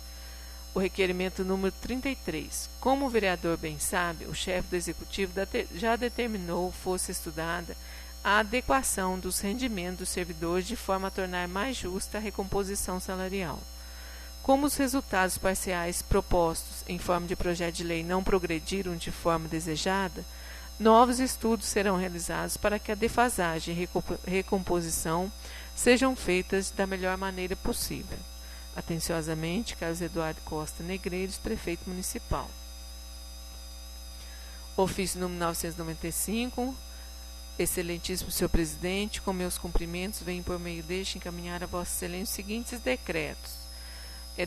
O requerimento número 33. Como o vereador bem sabe, o chefe do Executivo já determinou fosse estudada a adequação dos rendimentos dos servidores de forma a tornar mais justa a recomposição salarial. Como os resultados parciais propostos em forma de projeto de lei não progrediram de forma desejada, novos estudos serão realizados para que a defasagem e recomposição sejam feitas da melhor maneira possível. Atenciosamente, Carlos Eduardo Costa Negreiros, Prefeito Municipal. Ofício número 995. Excelentíssimo senhor presidente, com meus cumprimentos, venho por meio deste encaminhar a vossa excelência os seguintes decretos.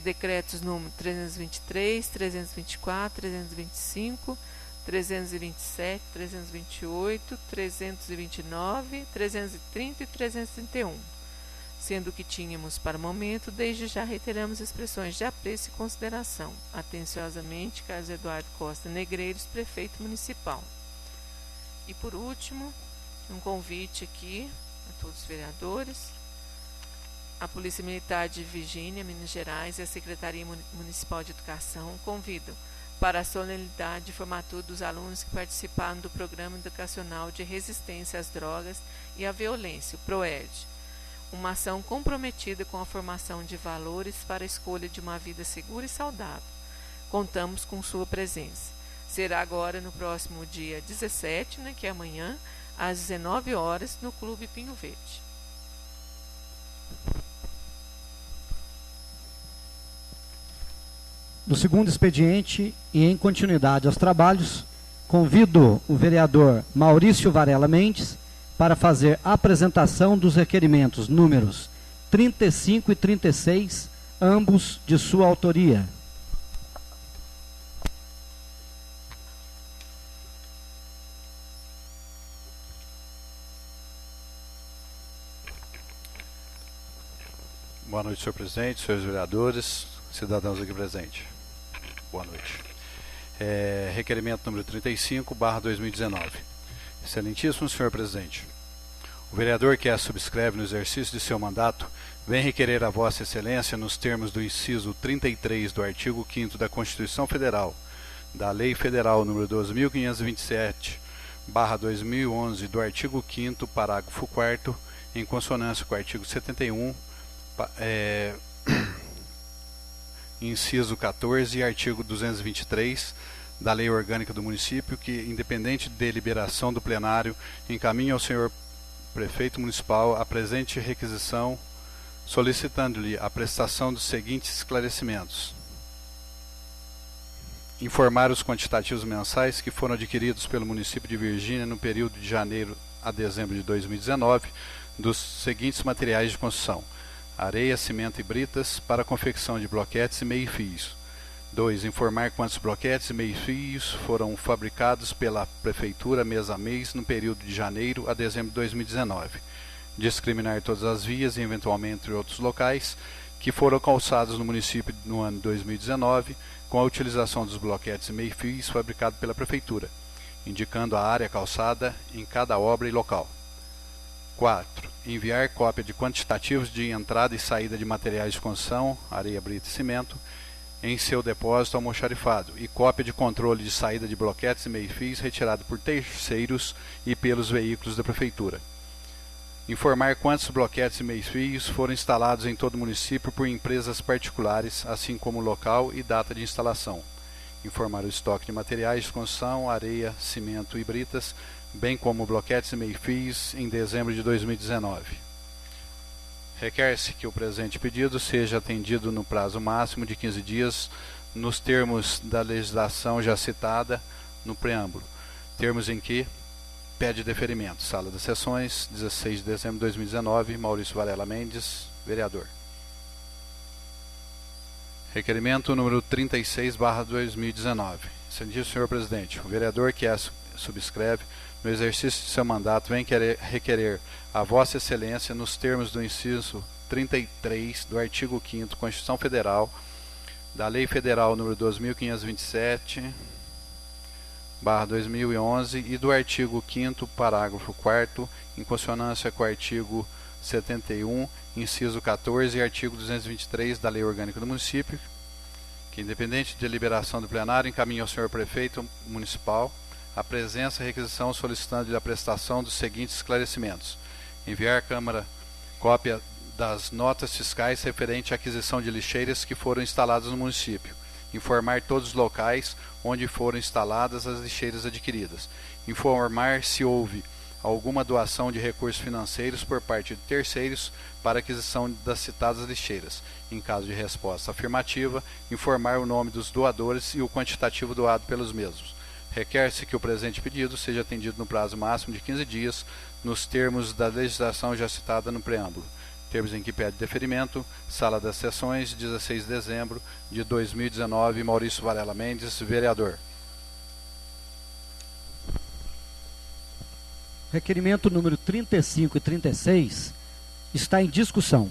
Decretos número 323, 324, 325, 327, 328, 329, 330 e 331. Sendo que tínhamos para o momento, desde já reiteramos expressões de apreço e consideração. Atenciosamente, Carlos Eduardo Costa Negreiros, Prefeito Municipal. E por último, um convite aqui a todos os vereadores, a Polícia Militar de Virgínia, Minas Gerais e a Secretaria Municipal de Educação convidam para a solenidade de formatura dos alunos que participaram do Programa Educacional de Resistência às Drogas e à Violência, o PROERD, uma ação comprometida com a formação de valores para a escolha de uma vida segura e saudável. Contamos com sua presença. Será agora no próximo dia 17, que é amanhã, às 19 horas, no Clube Pinho Verde. No segundo expediente e em continuidade aos trabalhos, convido o vereador Maurício Varela Mendes para fazer a apresentação dos requerimentos números 35 e 36, ambos de sua autoria. Boa noite, senhor presidente, senhores vereadores, cidadãos aqui presentes. Boa noite. Requerimento número 35/2019. Excelentíssimo senhor presidente, o vereador que subscreve no exercício de seu mandato vem requerer a vossa excelência, nos termos do inciso 33 do artigo 5º da Constituição Federal, da Lei Federal número 12.527/2011, do artigo 5º, parágrafo 4º, em consonância com o artigo 71, inciso 14 e artigo 223 da Lei Orgânica do Município, que, independente de deliberação do plenário, encaminha ao senhor Prefeito Municipal a presente requisição, solicitando-lhe a prestação dos seguintes esclarecimentos. Informar os quantitativos mensais que foram adquiridos pelo município de Virgínia no período de janeiro a dezembro de 2019 dos seguintes materiais de construção: areia, cimento e britas para a confecção de bloquetes e meio-fios. 2. Informar quantos bloquetes e meio-fios foram fabricados pela Prefeitura mês a mês no período de janeiro a dezembro de 2019. Discriminar todas as vias e eventualmente outros locais que foram calçados no município no ano de 2019 com a utilização dos bloquetes e meio-fios fabricados pela Prefeitura, indicando a área calçada em cada obra e local. 4. Enviar cópia de quantitativos de entrada e saída de materiais de construção, areia, brita e cimento, em seu depósito almoxarifado, e cópia de controle de saída de bloquetes e meio-fios retirado por terceiros e pelos veículos da Prefeitura. Informar quantos bloquetes e meio-fios foram instalados em todo o município por empresas particulares, assim como o local e data de instalação. Informar o estoque de materiais de construção, areia, cimento e britas, bem como bloquetes e meio-fios em dezembro de 2019. Requer-se que o presente pedido seja atendido no prazo máximo de 15 dias, nos termos da legislação já citada no preâmbulo, termos em que pede deferimento. Sala das Sessões, 16 de dezembro de 2019, Maurício Varela Mendes, vereador. Requerimento número 36/2019. Excelentíssimo senhor presidente, o vereador que subscreve, no exercício de seu mandato, vem requerer a Vossa Excelência, nos termos do inciso 33 do artigo 5º da Constituição Federal, da Lei Federal nº 2527/2011 e do artigo 5º, parágrafo 4º, em consonância com o artigo 71, inciso 14 e artigo 223 da Lei Orgânica do Município, que, independente de deliberação do plenário, encaminha ao senhor prefeito municipal a presença e requisição solicitando-lhe a prestação dos seguintes esclarecimentos: enviar à Câmara cópia das notas fiscais referente à aquisição de lixeiras que foram instaladas no município, informar todos os locais onde foram instaladas as lixeiras adquiridas, informar se houve alguma doação de recursos financeiros por parte de terceiros para aquisição das citadas lixeiras. Em caso de resposta afirmativa, informar o nome dos doadores e o quantitativo doado pelos mesmos. Requer-se que o presente pedido seja atendido no prazo máximo de 15 dias, nos termos da legislação já citada no preâmbulo. Termos em que pede deferimento, Sala das Sessões, 16 de dezembro de 2019, Maurício Varela Mendes, vereador. Requerimento número 35 e 36 está em discussão.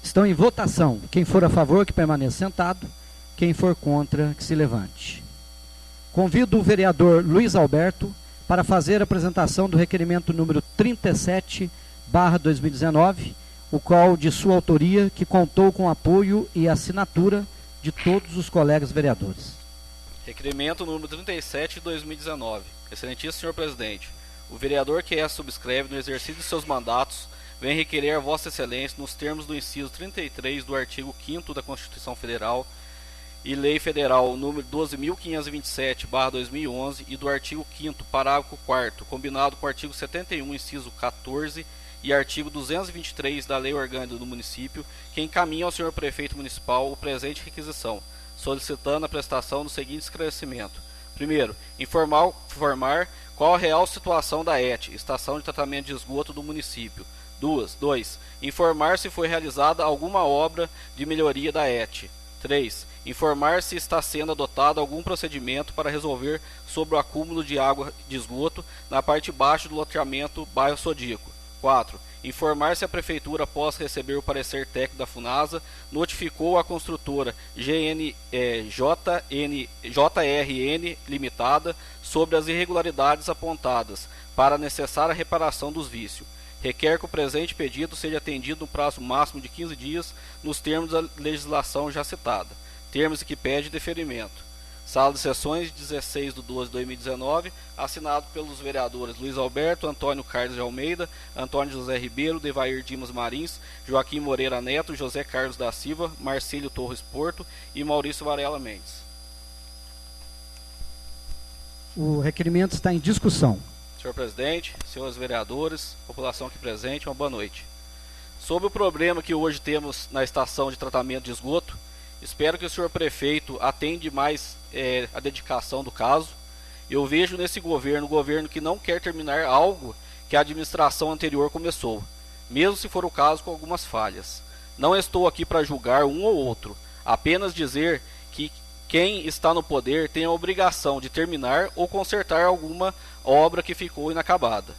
Estão em votação. Quem for a favor, que permaneça sentado. Quem for contra, que se levante. Convido o vereador Luiz Alberto para fazer a apresentação do requerimento número 37/2019, o qual de sua autoria, que contou com apoio e assinatura de todos os colegas vereadores. Requerimento número 37 de 2019. Excelentíssimo senhor presidente, o vereador que subscreve no exercício de seus mandatos vem requerer a Vossa Excelência, nos termos do inciso 33 do artigo 5º da Constituição Federal e Lei Federal número 12.527/2011 e do artigo 5º, parágrafo 4º, combinado com o artigo 71, inciso 14 e artigo 223 da Lei Orgânica do Município, que encaminha ao senhor prefeito municipal o presente requisição, solicitando a prestação do seguinte esclarecimento. Primeiro, informar qual a real situação da ET, Estação de Tratamento de Esgoto do município. 2. Informar se foi realizada alguma obra de melhoria da ET. 3. Informar se está sendo adotado algum procedimento para resolver sobre o acúmulo de água de esgoto na parte baixa do loteamento bairro Sodico. 4. Informar se a Prefeitura, após receber o parecer técnico da FUNASA, notificou a construtora JRN Limitada sobre as irregularidades apontadas para a necessária reparação dos vícios. Requer que o presente pedido seja atendido no prazo máximo de 15 dias, nos termos da legislação já citada. Termos que pede deferimento. Sala de Sessões, 16 de 12 de 2019, assinado pelos vereadores Luiz Alberto, Antônio Carlos de Almeida, Antônio José Ribeiro, Devair Dimas Marins, Joaquim Moreira Neto, José Carlos da Silva, Marcílio Torres Porto e Maurício Varela Mendes. O requerimento está em discussão. Senhor presidente, senhores vereadores, população aqui presente, uma boa noite. Sobre o problema que hoje temos na estação de tratamento de esgoto, espero que o senhor prefeito atende mais a dedicação do caso. Eu vejo nesse governo um governo que não quer terminar algo que a administração anterior começou, mesmo se for o caso com algumas falhas. Não estou aqui para julgar um ou outro, apenas dizer que quem está no poder tem a obrigação de terminar ou consertar alguma obra que ficou inacabada.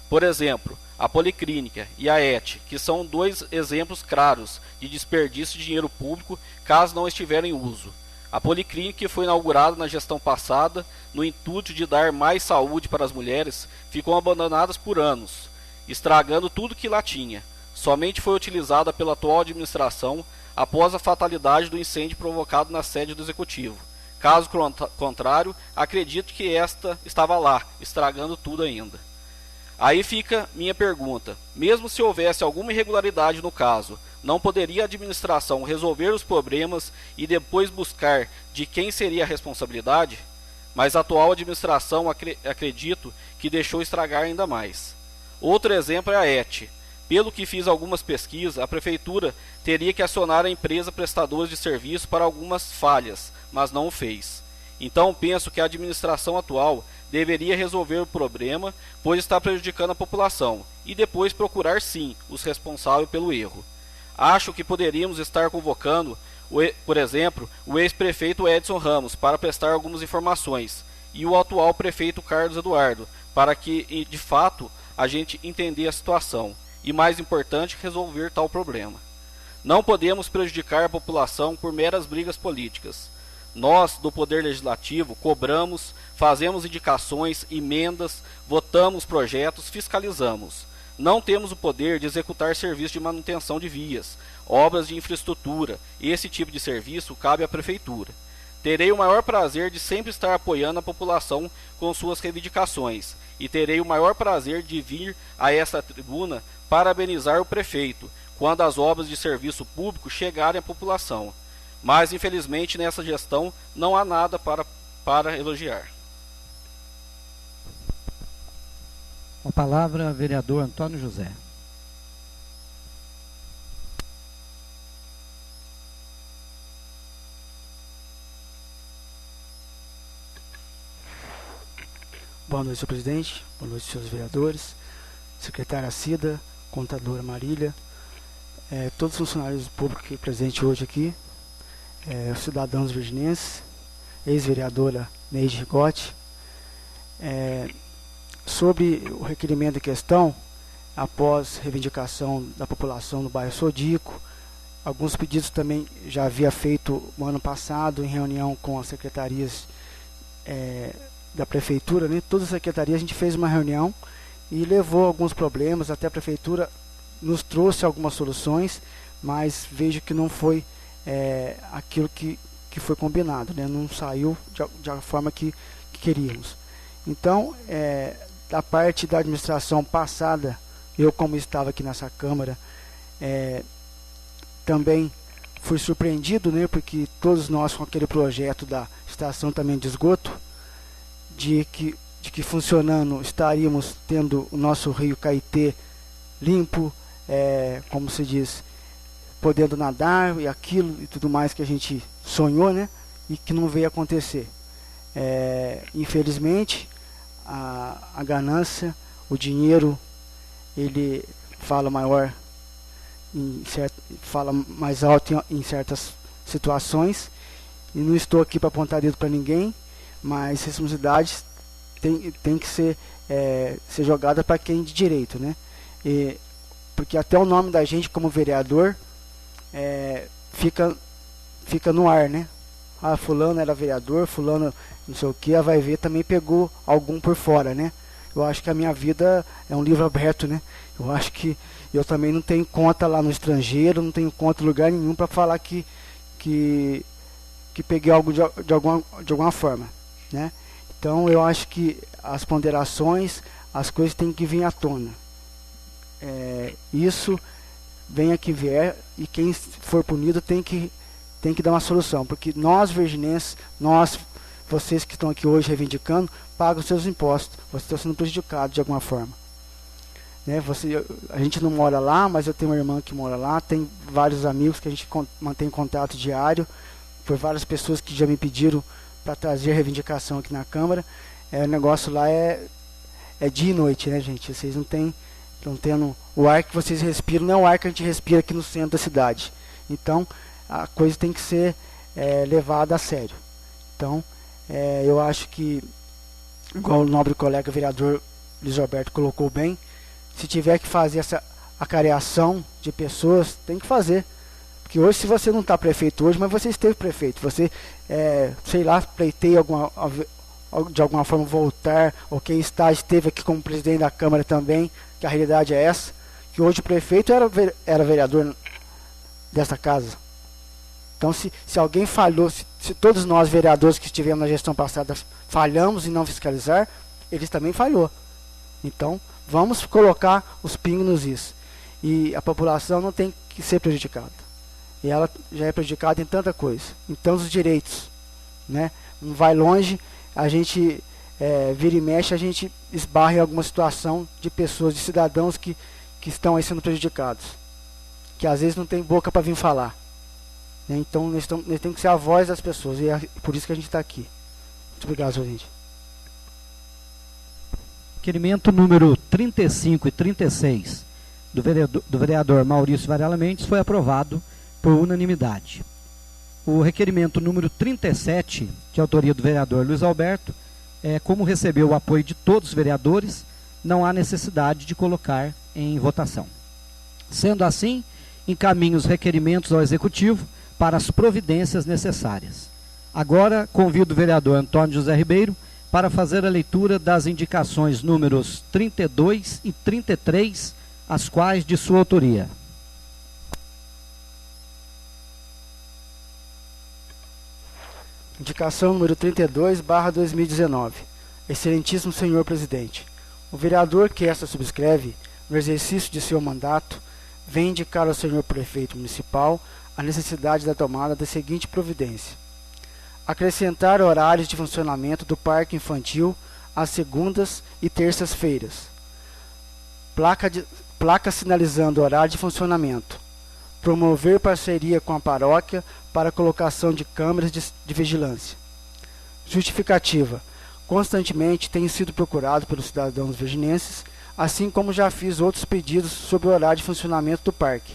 Por exemplo, a Policlínica e a ET, que são dois exemplos claros de desperdício de dinheiro público caso não estiverem em uso. A Policlínica, que foi inaugurada na gestão passada, no intuito de dar mais saúde para as mulheres, ficou abandonada por anos, estragando tudo que lá tinha. Somente foi utilizada pela atual administração após a fatalidade do incêndio provocado na sede do Executivo. Caso contrário, acredito que esta estava lá, estragando tudo ainda. Aí fica minha pergunta: mesmo se houvesse alguma irregularidade no caso, não poderia a administração resolver os problemas e depois buscar de quem seria a responsabilidade? Mas a atual administração acredito que deixou estragar ainda mais. Outro exemplo é a ET. Pelo que fiz algumas pesquisas, a Prefeitura teria que acionar a empresa prestadora de serviço para algumas falhas, mas não o fez. Então penso que a administração atual deveria resolver o problema, pois está prejudicando a população, e depois procurar sim os responsáveis pelo erro. Acho que poderíamos estar convocando, por exemplo, o ex-prefeito Edson Ramos para prestar algumas informações, e o atual prefeito Carlos Eduardo, para que, de fato, a gente entender a situação e, mais importante, resolver tal problema. Não podemos prejudicar a população por meras brigas políticas. Nós, do Poder Legislativo, cobramos, fazemos indicações, emendas, votamos projetos, fiscalizamos. Não temos o poder de executar serviços de manutenção de vias, obras de infraestrutura. Esse tipo de serviço cabe à Prefeitura. Terei o maior prazer de sempre estar apoiando a população com suas reivindicações e terei o maior prazer de vir a essa tribuna parabenizar o prefeito quando as obras de serviço público chegarem à população. Mas, infelizmente, nessa gestão não há nada para elogiar. Com a palavra, vereador Antônio José. Boa noite, senhor presidente. Boa noite, senhores vereadores, secretária Cida, contadora Marília, todos os funcionários públicos que presentes hoje aqui, os cidadãos virginenses, ex-vereadora Neide Rigotti. Sobre o requerimento em questão, após reivindicação da população no bairro Sodico, alguns pedidos também já havia feito no ano passado em reunião com as secretarias da prefeitura, né? Todas as secretarias a gente fez uma reunião e levou alguns problemas, até a prefeitura nos trouxe algumas soluções, mas vejo que não foi aquilo que foi combinado, né? Não saiu da forma que queríamos. Então, da parte da administração passada, eu como estava aqui nessa Câmara, também fui surpreendido, né? Porque todos nós com aquele projeto da estação também de esgoto, de que funcionando estaríamos tendo o nosso rio Caetê limpo, como se diz, podendo nadar e aquilo e tudo mais que a gente sonhou, né? E que não veio acontecer. Infelizmente, a ganância, o dinheiro, ele fala fala mais alto em certas situações, e não estou aqui para apontar dedo para ninguém, mas responsabilidades tem que ser jogada para quem de direito, né? Porque até o nome da gente como vereador fica no ar, né? Ah, fulano era vereador, fulano não sei o que, vai ver, também pegou algum por fora, né? Eu acho que a minha vida é um livro aberto, né? Eu acho que eu também não tenho conta lá no estrangeiro, não tenho conta em lugar nenhum para falar que peguei algo de alguma forma, né? Então eu acho que as ponderações, as coisas têm que vir à tona. Isso venha que vier, e quem for punido tem que dar uma solução, porque nós virginenses, vocês que estão aqui hoje reivindicando, pagam os seus impostos, vocês estão sendo prejudicados de alguma forma, né? A gente não mora lá, mas eu tenho uma irmã que mora lá, tem vários amigos que a gente mantém contato diário, por várias pessoas que já me pediram para trazer reivindicação aqui na Câmara. O negócio lá é dia e noite, né, gente? Vocês não estão tendo o ar que vocês respiram, não é o ar que a gente respira aqui no centro da cidade. Então a coisa tem que ser levada a sério. Então eu acho que, igual o nobre colega vereador Luiz Roberto colocou bem, se tiver que fazer essa acareação de pessoas, tem que fazer. Porque hoje, se você não está prefeito hoje, mas você esteve prefeito, você, sei lá, pleiteia de alguma forma voltar, ou quem esteve aqui como presidente da Câmara também, que a realidade é essa, que hoje o prefeito era vereador dessa casa. Então, se alguém falhou, se todos nós vereadores que estivemos na gestão passada falhamos em não fiscalizar, eles também falhou. Então, vamos colocar os pingos nos is. E a população não tem que ser prejudicada. E ela já é prejudicada em tanta coisa, em tantos direitos, né? Não vai longe, a gente vira e mexe, a gente esbarra em alguma situação de pessoas, de cidadãos que estão aí sendo prejudicados, que às vezes não tem boca para vir falar, né? Então nós temos que ser a voz das pessoas, e é por isso que a gente está aqui. Muito obrigado, senhor presidente. Requerimento número 35 e 36 do vereador Maurício Varela Mendes foi aprovado por unanimidade. O requerimento número 37, de autoria do vereador Luiz Alberto, como recebeu o apoio de todos os vereadores, não há necessidade de colocar em votação. Sendo assim, encaminho os requerimentos ao Executivo para as providências necessárias. Agora, convido o vereador Antônio José Ribeiro para fazer a leitura das indicações números 32 e 33, as quais de sua autoria. Indicação número 32/2019. Excelentíssimo senhor presidente, o vereador que esta subscreve, no exercício de seu mandato, vem indicar ao senhor prefeito municipal a necessidade da tomada da seguinte providência: acrescentar horários de funcionamento do parque infantil às segundas e terças-feiras. Placa sinalizando horário de funcionamento. Promover parceria com a paróquia para a colocação de câmeras de vigilância. Justificativa: constantemente tenho sido procurado pelos cidadãos virginenses, assim como já fiz outros pedidos sobre o horário de funcionamento do parque.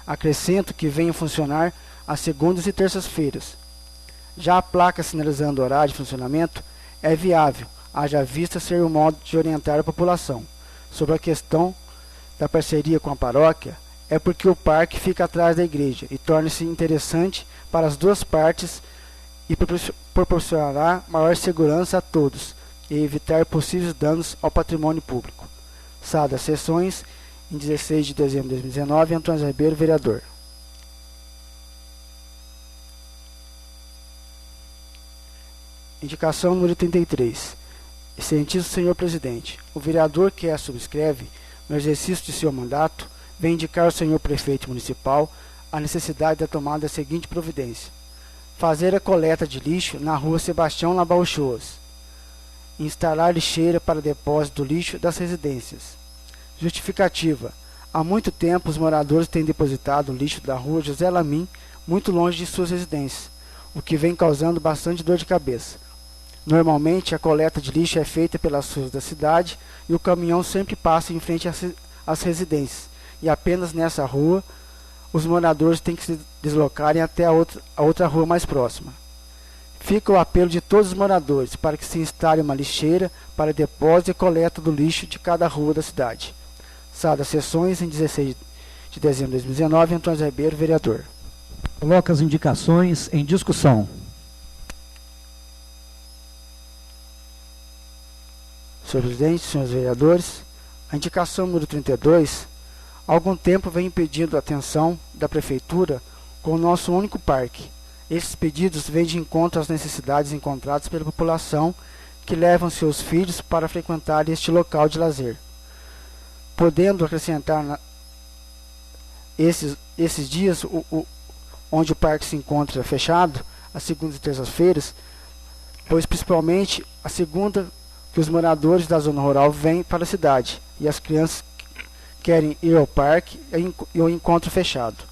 Acrescento que venha funcionar às segundas e terças-feiras. Já a placa sinalizando o horário de funcionamento é viável, haja vista ser um modo de orientar a população. Sobre a questão da parceria com a paróquia, é porque o parque fica atrás da igreja e torna-se interessante para as duas partes e proporcionará maior segurança a todos e evitar possíveis danos ao patrimônio público. Sada sessões, em 16 de dezembro de 2019, Antônio Ribeiro, vereador. Indicação número 33. Excelentíssimo senhor presidente, o vereador que a subscreve, no exercício de seu mandato, vem indicar ao senhor prefeito municipal a necessidade da tomada da seguinte providência: fazer a coleta de lixo na rua Sebastião Labalchoas, instalar lixeira para depósito do lixo das residências. Justificativa: há muito tempo os moradores têm depositado o lixo da rua José Lamim muito longe de suas residências, o que vem causando bastante dor de cabeça. Normalmente a coleta de lixo é feita pelas ruas da cidade e o caminhão sempre passa em frente às residências, e apenas nessa rua os moradores têm que se deslocarem até a outra rua mais próxima. Fica o apelo de todos os moradores para que se instale uma lixeira para depósito e coleta do lixo de cada rua da cidade. Sada sessões, em 16 de dezembro de 2019, Antônio Ribeiro, vereador. Coloco as indicações em discussão. Senhor presidente, senhores vereadores, a indicação número 32, há algum tempo vem pedindo a atenção da Prefeitura com o nosso único parque. Esses pedidos vêm de encontro às necessidades encontradas pela população que levam seus filhos para frequentar este local de lazer. Podendo acrescentar esses dias onde o parque se encontra fechado, às segundas e terças-feiras, pois principalmente a segunda que os moradores da zona rural vêm para a cidade e as crianças querem ir ao parque e o encontro fechado.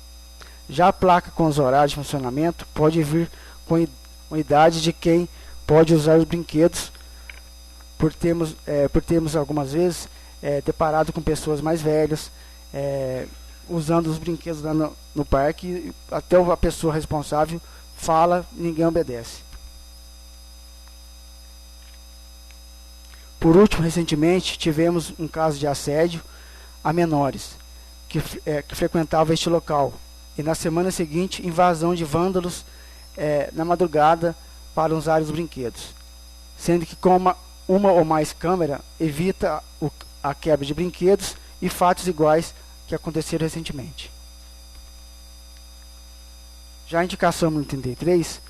Já a placa com os horários de funcionamento pode vir com a idade de quem pode usar os brinquedos, por termos algumas vezes deparado com pessoas mais velhas usando os brinquedos lá no parque, e até a pessoa responsável fala e ninguém obedece. Por último, recentemente tivemos um caso de assédio a menores que frequentavam este local, e na semana seguinte invasão de vândalos na madrugada para usar os brinquedos, sendo que com uma ou mais câmeras evita a quebra de brinquedos e fatos iguais que aconteceram recentemente. Já a indicação número 33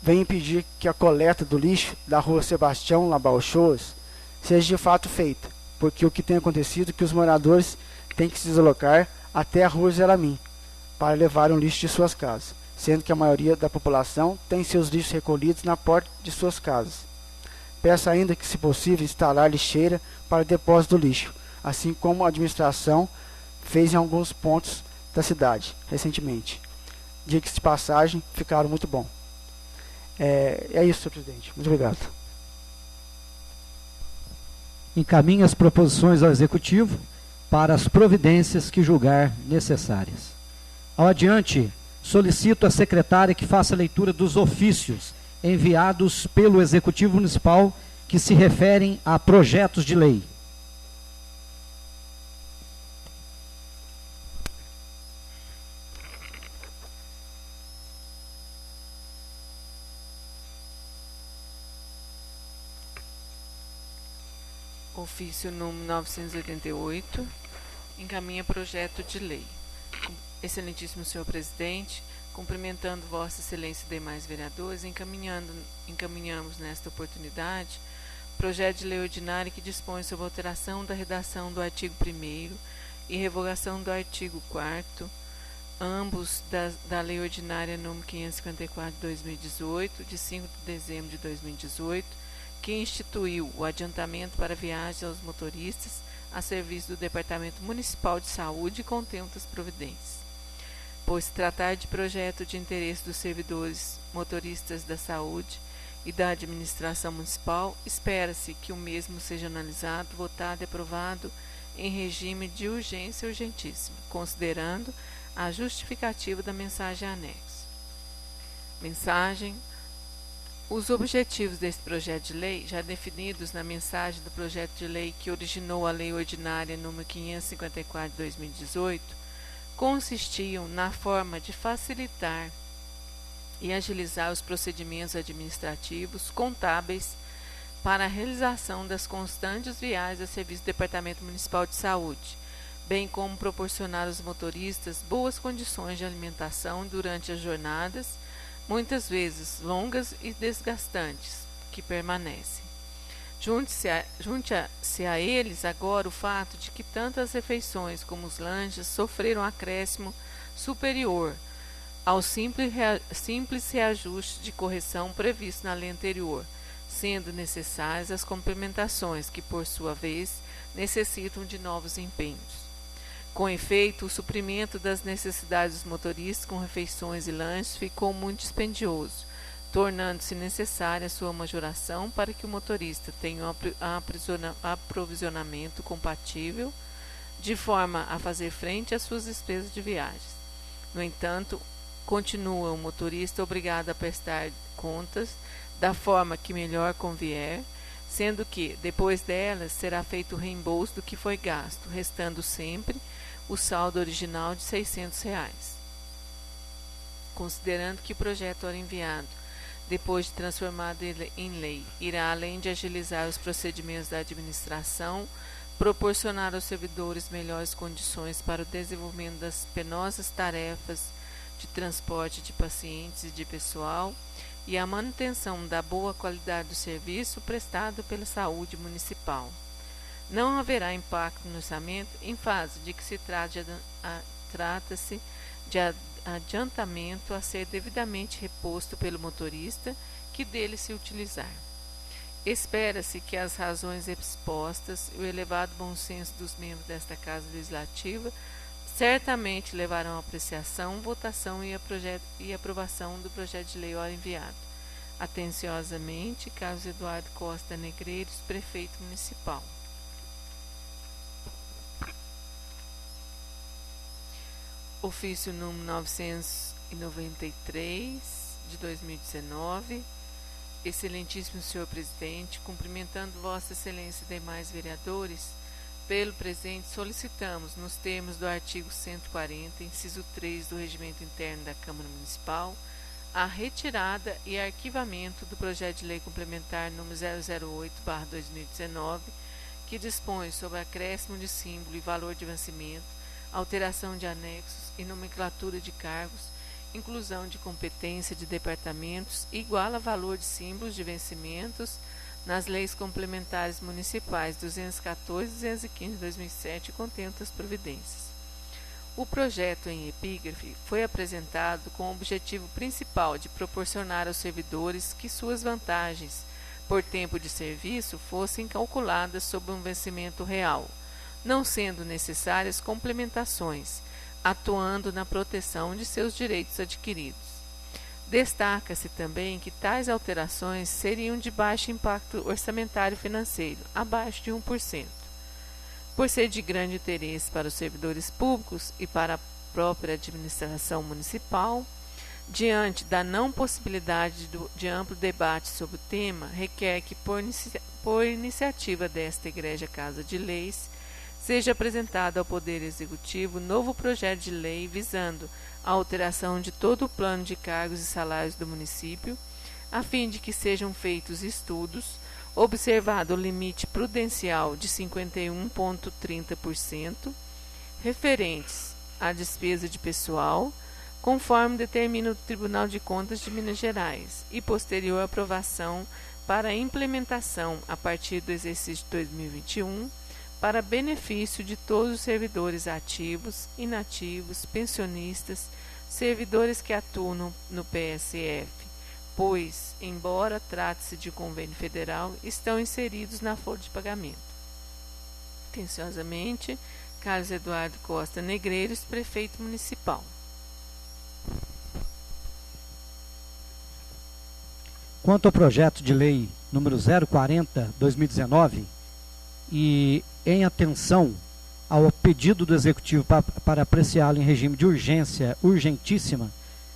vem impedir que a coleta do lixo da rua Sebastião Labalchoas seja de fato feita, porque o que tem acontecido é que os moradores têm que se deslocar até a rua Zelamim para levar um lixo de suas casas, sendo que a maioria da população tem seus lixos recolhidos na porta de suas casas. Peço ainda que, se possível, instalar lixeira para depósito do lixo, assim como a administração fez em alguns pontos da cidade recentemente. Diga-se de passagem, ficaram muito bom. É isso, senhor presidente. Muito obrigado. Encaminhe as proposições ao Executivo para as providências que julgar necessárias. Ao adiante, solicito à secretária que faça a leitura dos ofícios enviados pelo Executivo Municipal que se referem a projetos de lei. Ofício número 988, encaminha projeto de lei. Excelentíssimo senhor presidente, cumprimentando Vossa Excelência e demais vereadores, encaminhamos nesta oportunidade projeto de lei ordinária que dispõe sobre alteração da redação do artigo 1º e revogação do artigo 4º, ambos da Lei Ordinária número 554 de 2018, de 5 de dezembro de 2018, que instituiu o adiantamento para viagens aos motoristas a serviço do Departamento Municipal de Saúde e contém outras providências. Por se tratar de projeto de interesse dos servidores motoristas da saúde e da administração municipal, espera-se que o mesmo seja analisado, votado e aprovado em regime de urgência urgentíssima, considerando a justificativa da mensagem anexa. Mensagem. Os objetivos deste projeto de lei, já definidos na mensagem do projeto de lei que originou a Lei Ordinária número 554 de 2018, consistiam na forma de facilitar e agilizar os procedimentos administrativos contábeis para a realização das constantes viagens a serviço do Departamento Municipal de Saúde, bem como proporcionar aos motoristas boas condições de alimentação durante as jornadas, muitas vezes longas e desgastantes, que permanecem. Junte-se a eles agora o fato de que tanto as refeições como os lanches sofreram acréscimo superior ao simples reajuste de correção previsto na lei anterior, sendo necessárias as complementações que, por sua vez, necessitam de novos empenhos. Com efeito, o suprimento das necessidades dos motoristas com refeições e lanches ficou muito dispendioso, tornando-se necessária a sua majoração para que o motorista tenha um aprovisionamento compatível, de forma a fazer frente às suas despesas de viagens. No entanto, continua o motorista obrigado a prestar contas da forma que melhor convier, sendo que, depois delas, será feito o reembolso do que foi gasto, restando sempre o saldo original de R$ 600. Considerando que o projeto ora enviado, depois de transformado em lei, irá, além de agilizar os procedimentos da administração, proporcionar aos servidores melhores condições para o desenvolvimento das penosas tarefas de transporte de pacientes e de pessoal e a manutenção da boa qualidade do serviço prestado pela saúde municipal. Não haverá impacto no orçamento em fase de que se trata-se de adiantamento a ser devidamente reposto pelo motorista que dele se utilizar. Espera-se que as razões expostas e o elevado bom senso dos membros desta Casa Legislativa certamente levarão à apreciação, votação e aprovação do projeto de lei ora enviado. Atenciosamente, Carlos Eduardo Costa Negreiros, Prefeito Municipal. Ofício número 993, de 2019. Excelentíssimo senhor presidente, cumprimentando Vossa Excelência e demais vereadores, pelo presente solicitamos, nos termos do artigo 140, inciso 3 do Regimento Interno da Câmara Municipal, a retirada e arquivamento do projeto de lei complementar número 008/2019, que dispõe sobre acréscimo de símbolo e valor de vencimento, alteração de anexos e nomenclatura de cargos, inclusão de competência de departamentos, iguala valor de símbolos de vencimentos nas leis complementares municipais 214 e 215 de 2007 e contém outras providências. O projeto em epígrafe foi apresentado com o objetivo principal de proporcionar aos servidores que suas vantagens por tempo de serviço fossem calculadas sob um vencimento real, não sendo necessárias complementações, atuando na proteção de seus direitos adquiridos. Destaca-se também que tais alterações seriam de baixo impacto orçamentário financeiro, abaixo de 1%. Por ser de grande interesse para os servidores públicos e para a própria administração municipal, Diante da não possibilidade de amplo debate sobre o tema, requer que, por iniciativa desta Igreja Casa de Leis, seja apresentado ao Poder Executivo novo projeto de lei visando a alteração de todo o plano de cargos e salários do município, a fim de que sejam feitos estudos, observado o limite prudencial de 51,30%, referentes à despesa de pessoal, conforme determina o Tribunal de Contas de Minas Gerais, e posterior aprovação para implementação a partir do exercício de 2021, para benefício de todos os servidores ativos, inativos, pensionistas, servidores que atuam no PSF, pois, embora trate-se de convênio federal, estão inseridos na folha de pagamento. Atenciosamente, Carlos Eduardo Costa Negreiros, Prefeito Municipal. Quanto ao projeto de lei número 040/2019 e em atenção ao pedido do Executivo para apreciá-lo em regime de urgência urgentíssima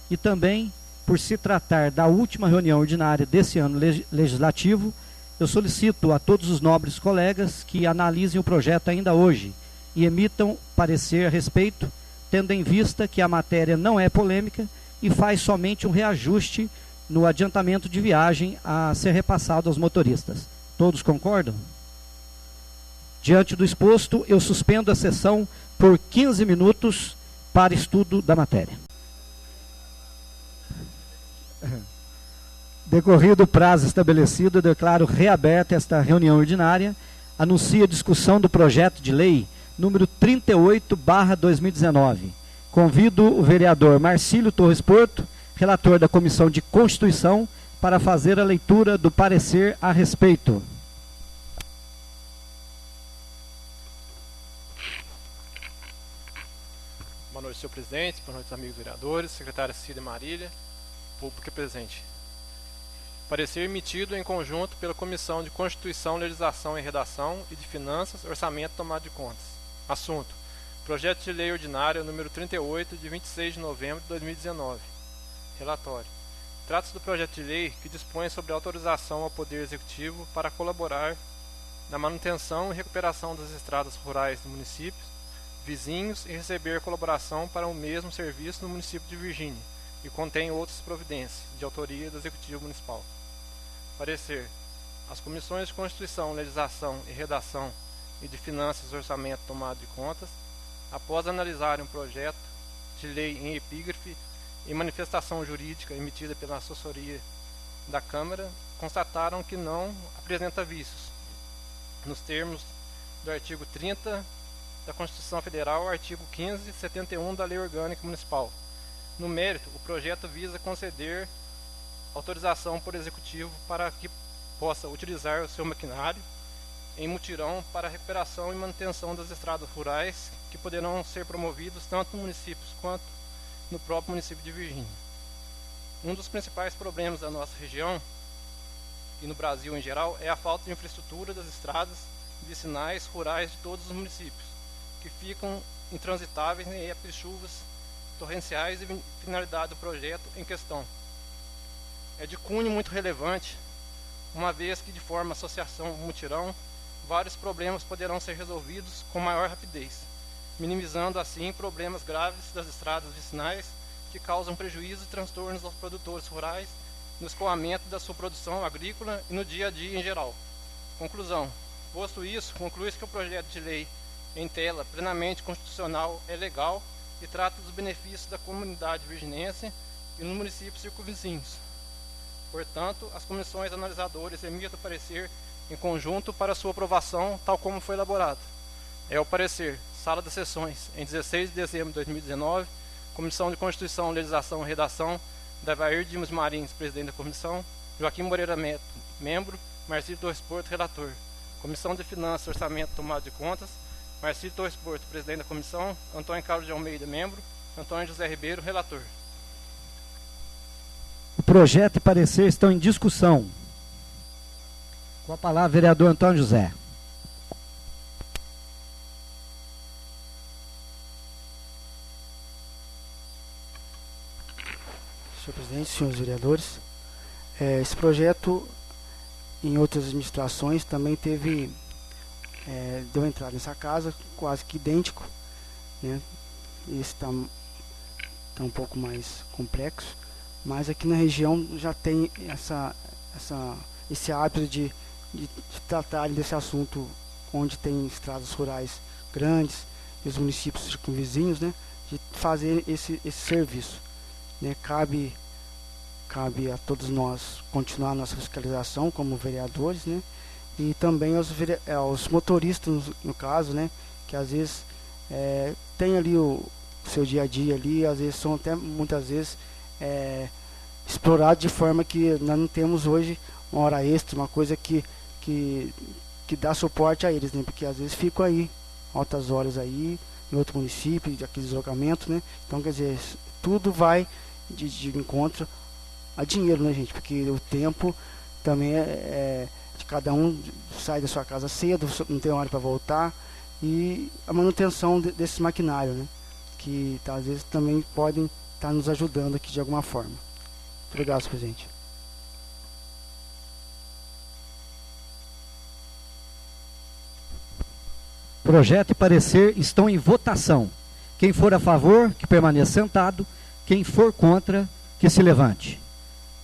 e também por se tratar da última reunião ordinária desse ano legislativo, eu solicito a todos os nobres colegas que analisem o projeto ainda hoje e emitam parecer a respeito, tendo em vista que a matéria não é polêmica e faz somente um reajuste no adiantamento de viagem a ser repassado aos motoristas. Todos concordam? Diante do exposto, eu suspendo a sessão por 15 minutos para estudo da matéria. Decorrido o prazo estabelecido, eu declaro reaberta esta reunião ordinária. Anuncio a discussão do projeto de lei número 38/2019. Convido o vereador Marcílio Torres Porto, relator da Comissão de Constituição, para fazer a leitura do parecer a respeito. Boa noite, senhor presidente, boa noite, amigos vereadores, secretária Cida Marília, público presente. Parecer emitido em conjunto pela Comissão de Constituição, Legislação e Redação e de Finanças, Orçamento e Tomada de Contas. Assunto: Projeto de Lei Ordinária número 38, de 26 de novembro de 2019. Relatório. Trata-se do projeto de lei que dispõe sobre a autorização ao Poder Executivo para colaborar na manutenção e recuperação das estradas rurais do município vizinhos e receber colaboração para o mesmo serviço no município de Virgínia, e contém outras providências, de autoria do Executivo Municipal. Parecer. As Comissões de Constituição, Legislação e Redação e de Finanças, Orçamento e Tomada de Contas, após analisarem o projeto de lei em epígrafe e manifestação jurídica emitida pela assessoria da Câmara, constataram que não apresenta vícios, nos termos do artigo 30 da Constituição Federal, artigo 15 e 71 da Lei Orgânica Municipal. No mérito, o projeto visa conceder autorização por Executivo para que possa utilizar o seu maquinário em mutirão para a recuperação e manutenção das estradas rurais que poderão ser promovidos tanto no município quanto no próprio município de Virgínia. Um dos principais problemas da nossa região e no Brasil em geral é a falta de infraestrutura das estradas vicinais rurais de todos os municípios, que ficam intransitáveis em época de chuvas torrenciais e finalidade do projeto em questão. É de cunho muito relevante, uma vez que de forma associação mutirão, vários problemas poderão ser resolvidos com maior rapidez, minimizando assim problemas graves das estradas vicinais que causam prejuízo e transtornos aos produtores rurais no escoamento da sua produção agrícola e no dia a dia em geral. Conclusão. Posto isso, conclui-se que o projeto de lei em tela plenamente constitucional é legal e trata dos benefícios da comunidade virginense e nos municípios circunvizinhos. Portanto, as comissões analisadoras emitem o parecer em conjunto para sua aprovação, tal como foi elaborado. É o parecer: Sala das Sessões, em 16 de dezembro de 2019, Comissão de Constituição, Legislação e Redação, Davair Dimas Marins, presidente da comissão, Joaquim Moreira Neto, membro, Marcílio Torres Porto, relator. Comissão de Finanças, Orçamento e Tomada de Contas, Marcílio Torres Porto, presidente da comissão, Antônio Carlos de Almeida, membro, Antônio José Ribeiro, relator. O projeto e parecer estão em discussão. Com a palavra, vereador Antônio José. Senhor presidente, senhores vereadores. Esse projeto, em outras administrações, também deu entrada nessa casa, quase que idêntico, né? Esse está um pouco mais complexo, mas aqui na região já tem esse hábito de tratar desse assunto, onde tem estradas rurais grandes e os municípios circunvizinhos, né, de fazer esse serviço, né? Cabe a todos nós continuar a nossa fiscalização como vereadores, né, e também aos motoristas, no caso, né, que às vezes tem ali o seu dia a dia ali, às vezes são até muitas vezes explorados de forma que nós não temos hoje uma hora extra, uma coisa que dá suporte a eles, né? Porque às vezes ficam aí altas horas aí em outro município, aquele deslocamento, né? Então, quer dizer, tudo vai de encontro a dinheiro, né, gente? Porque o tempo também de cada um, sai da sua casa cedo, não tem hora para voltar, e a manutenção desse maquinário, né? Que às vezes também podem estar nos ajudando aqui de alguma forma. Muito obrigado, presidente. Projeto e parecer estão em votação. Quem for a favor, que permaneça sentado. Quem for contra, que se levante.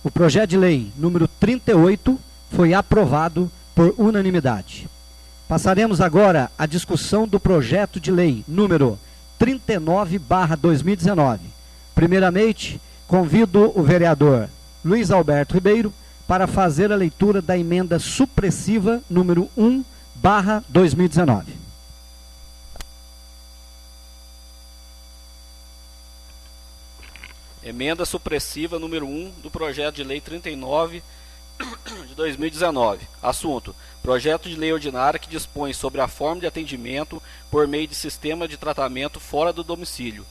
O projeto de lei número 38 foi aprovado por unanimidade. Passaremos agora à discussão do projeto de lei número 39/2019. Primeiramente, convido o vereador Luiz Alberto Ribeiro para fazer a leitura da emenda supressiva número 1/2019. Emenda supressiva número 1 do projeto de lei 39 de 2019. Assunto: projeto de lei ordinária que dispõe sobre a forma de atendimento por meio de sistema de tratamento fora do domicílio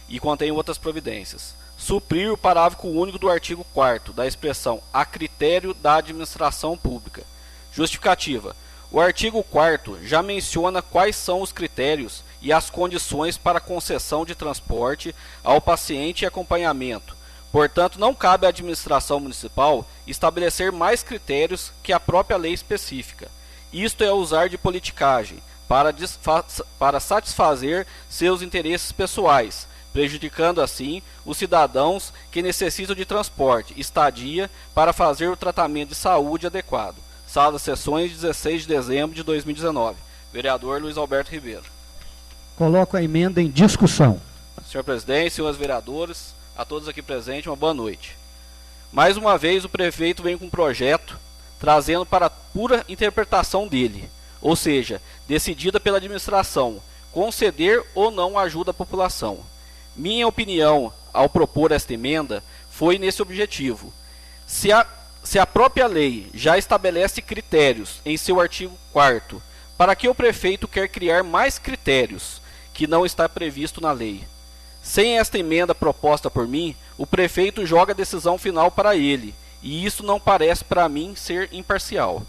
e contém outras providências. Suprir o parágrafo único do artigo 4º da expressão a critério da administração pública. Justificativa: o artigo 4º já menciona quais são os critérios e as condições para concessão de transporte ao paciente e acompanhamento. Portanto, não cabe à administração municipal estabelecer mais critérios que a própria lei específica. Isto é usar de politicagem para satisfazer seus interesses pessoais, prejudicando assim os cidadãos que necessitam de transporte, estadia, para fazer o tratamento de saúde adequado. Sala das Sessões, 16 de dezembro de 2019. Vereador Luiz Alberto Ribeiro. Coloco a emenda em discussão. Senhor presidente, senhores vereadores, a todos aqui presentes, uma boa noite. Mais uma vez o prefeito vem com um projeto trazendo para a pura interpretação dele, ou seja, decidida pela administração, conceder ou não ajuda à população. Minha opinião ao propor esta emenda foi nesse objetivo. Se a própria lei já estabelece critérios em seu artigo 4º, para que o prefeito quer criar mais critérios que não está previsto na lei? Sem esta emenda proposta por mim, o prefeito joga a decisão final para ele, e isso não parece para mim ser imparcial.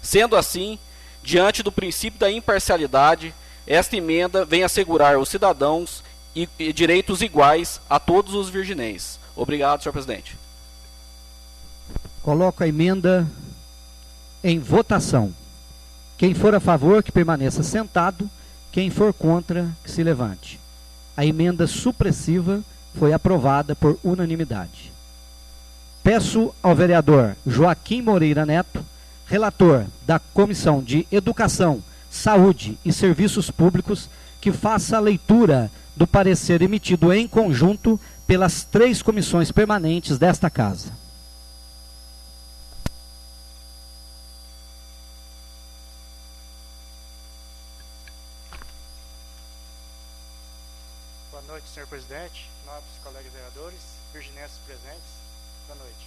Sendo assim, diante do princípio da imparcialidade, esta emenda vem assegurar aos cidadãos e direitos iguais a todos os virginenses. Obrigado, senhor presidente. Coloco a emenda em votação. Quem for a favor, que permaneça sentado. Quem for contra, que se levante. A emenda supressiva foi aprovada por unanimidade. Peço ao vereador Joaquim Moreira Neto, relator da Comissão de Educação, Saúde e Serviços Públicos, que faça a leitura do parecer emitido em conjunto pelas 3 comissões permanentes desta Casa. Boa noite, senhor presidente, nobres colegas vereadores, virginenses presentes, boa noite.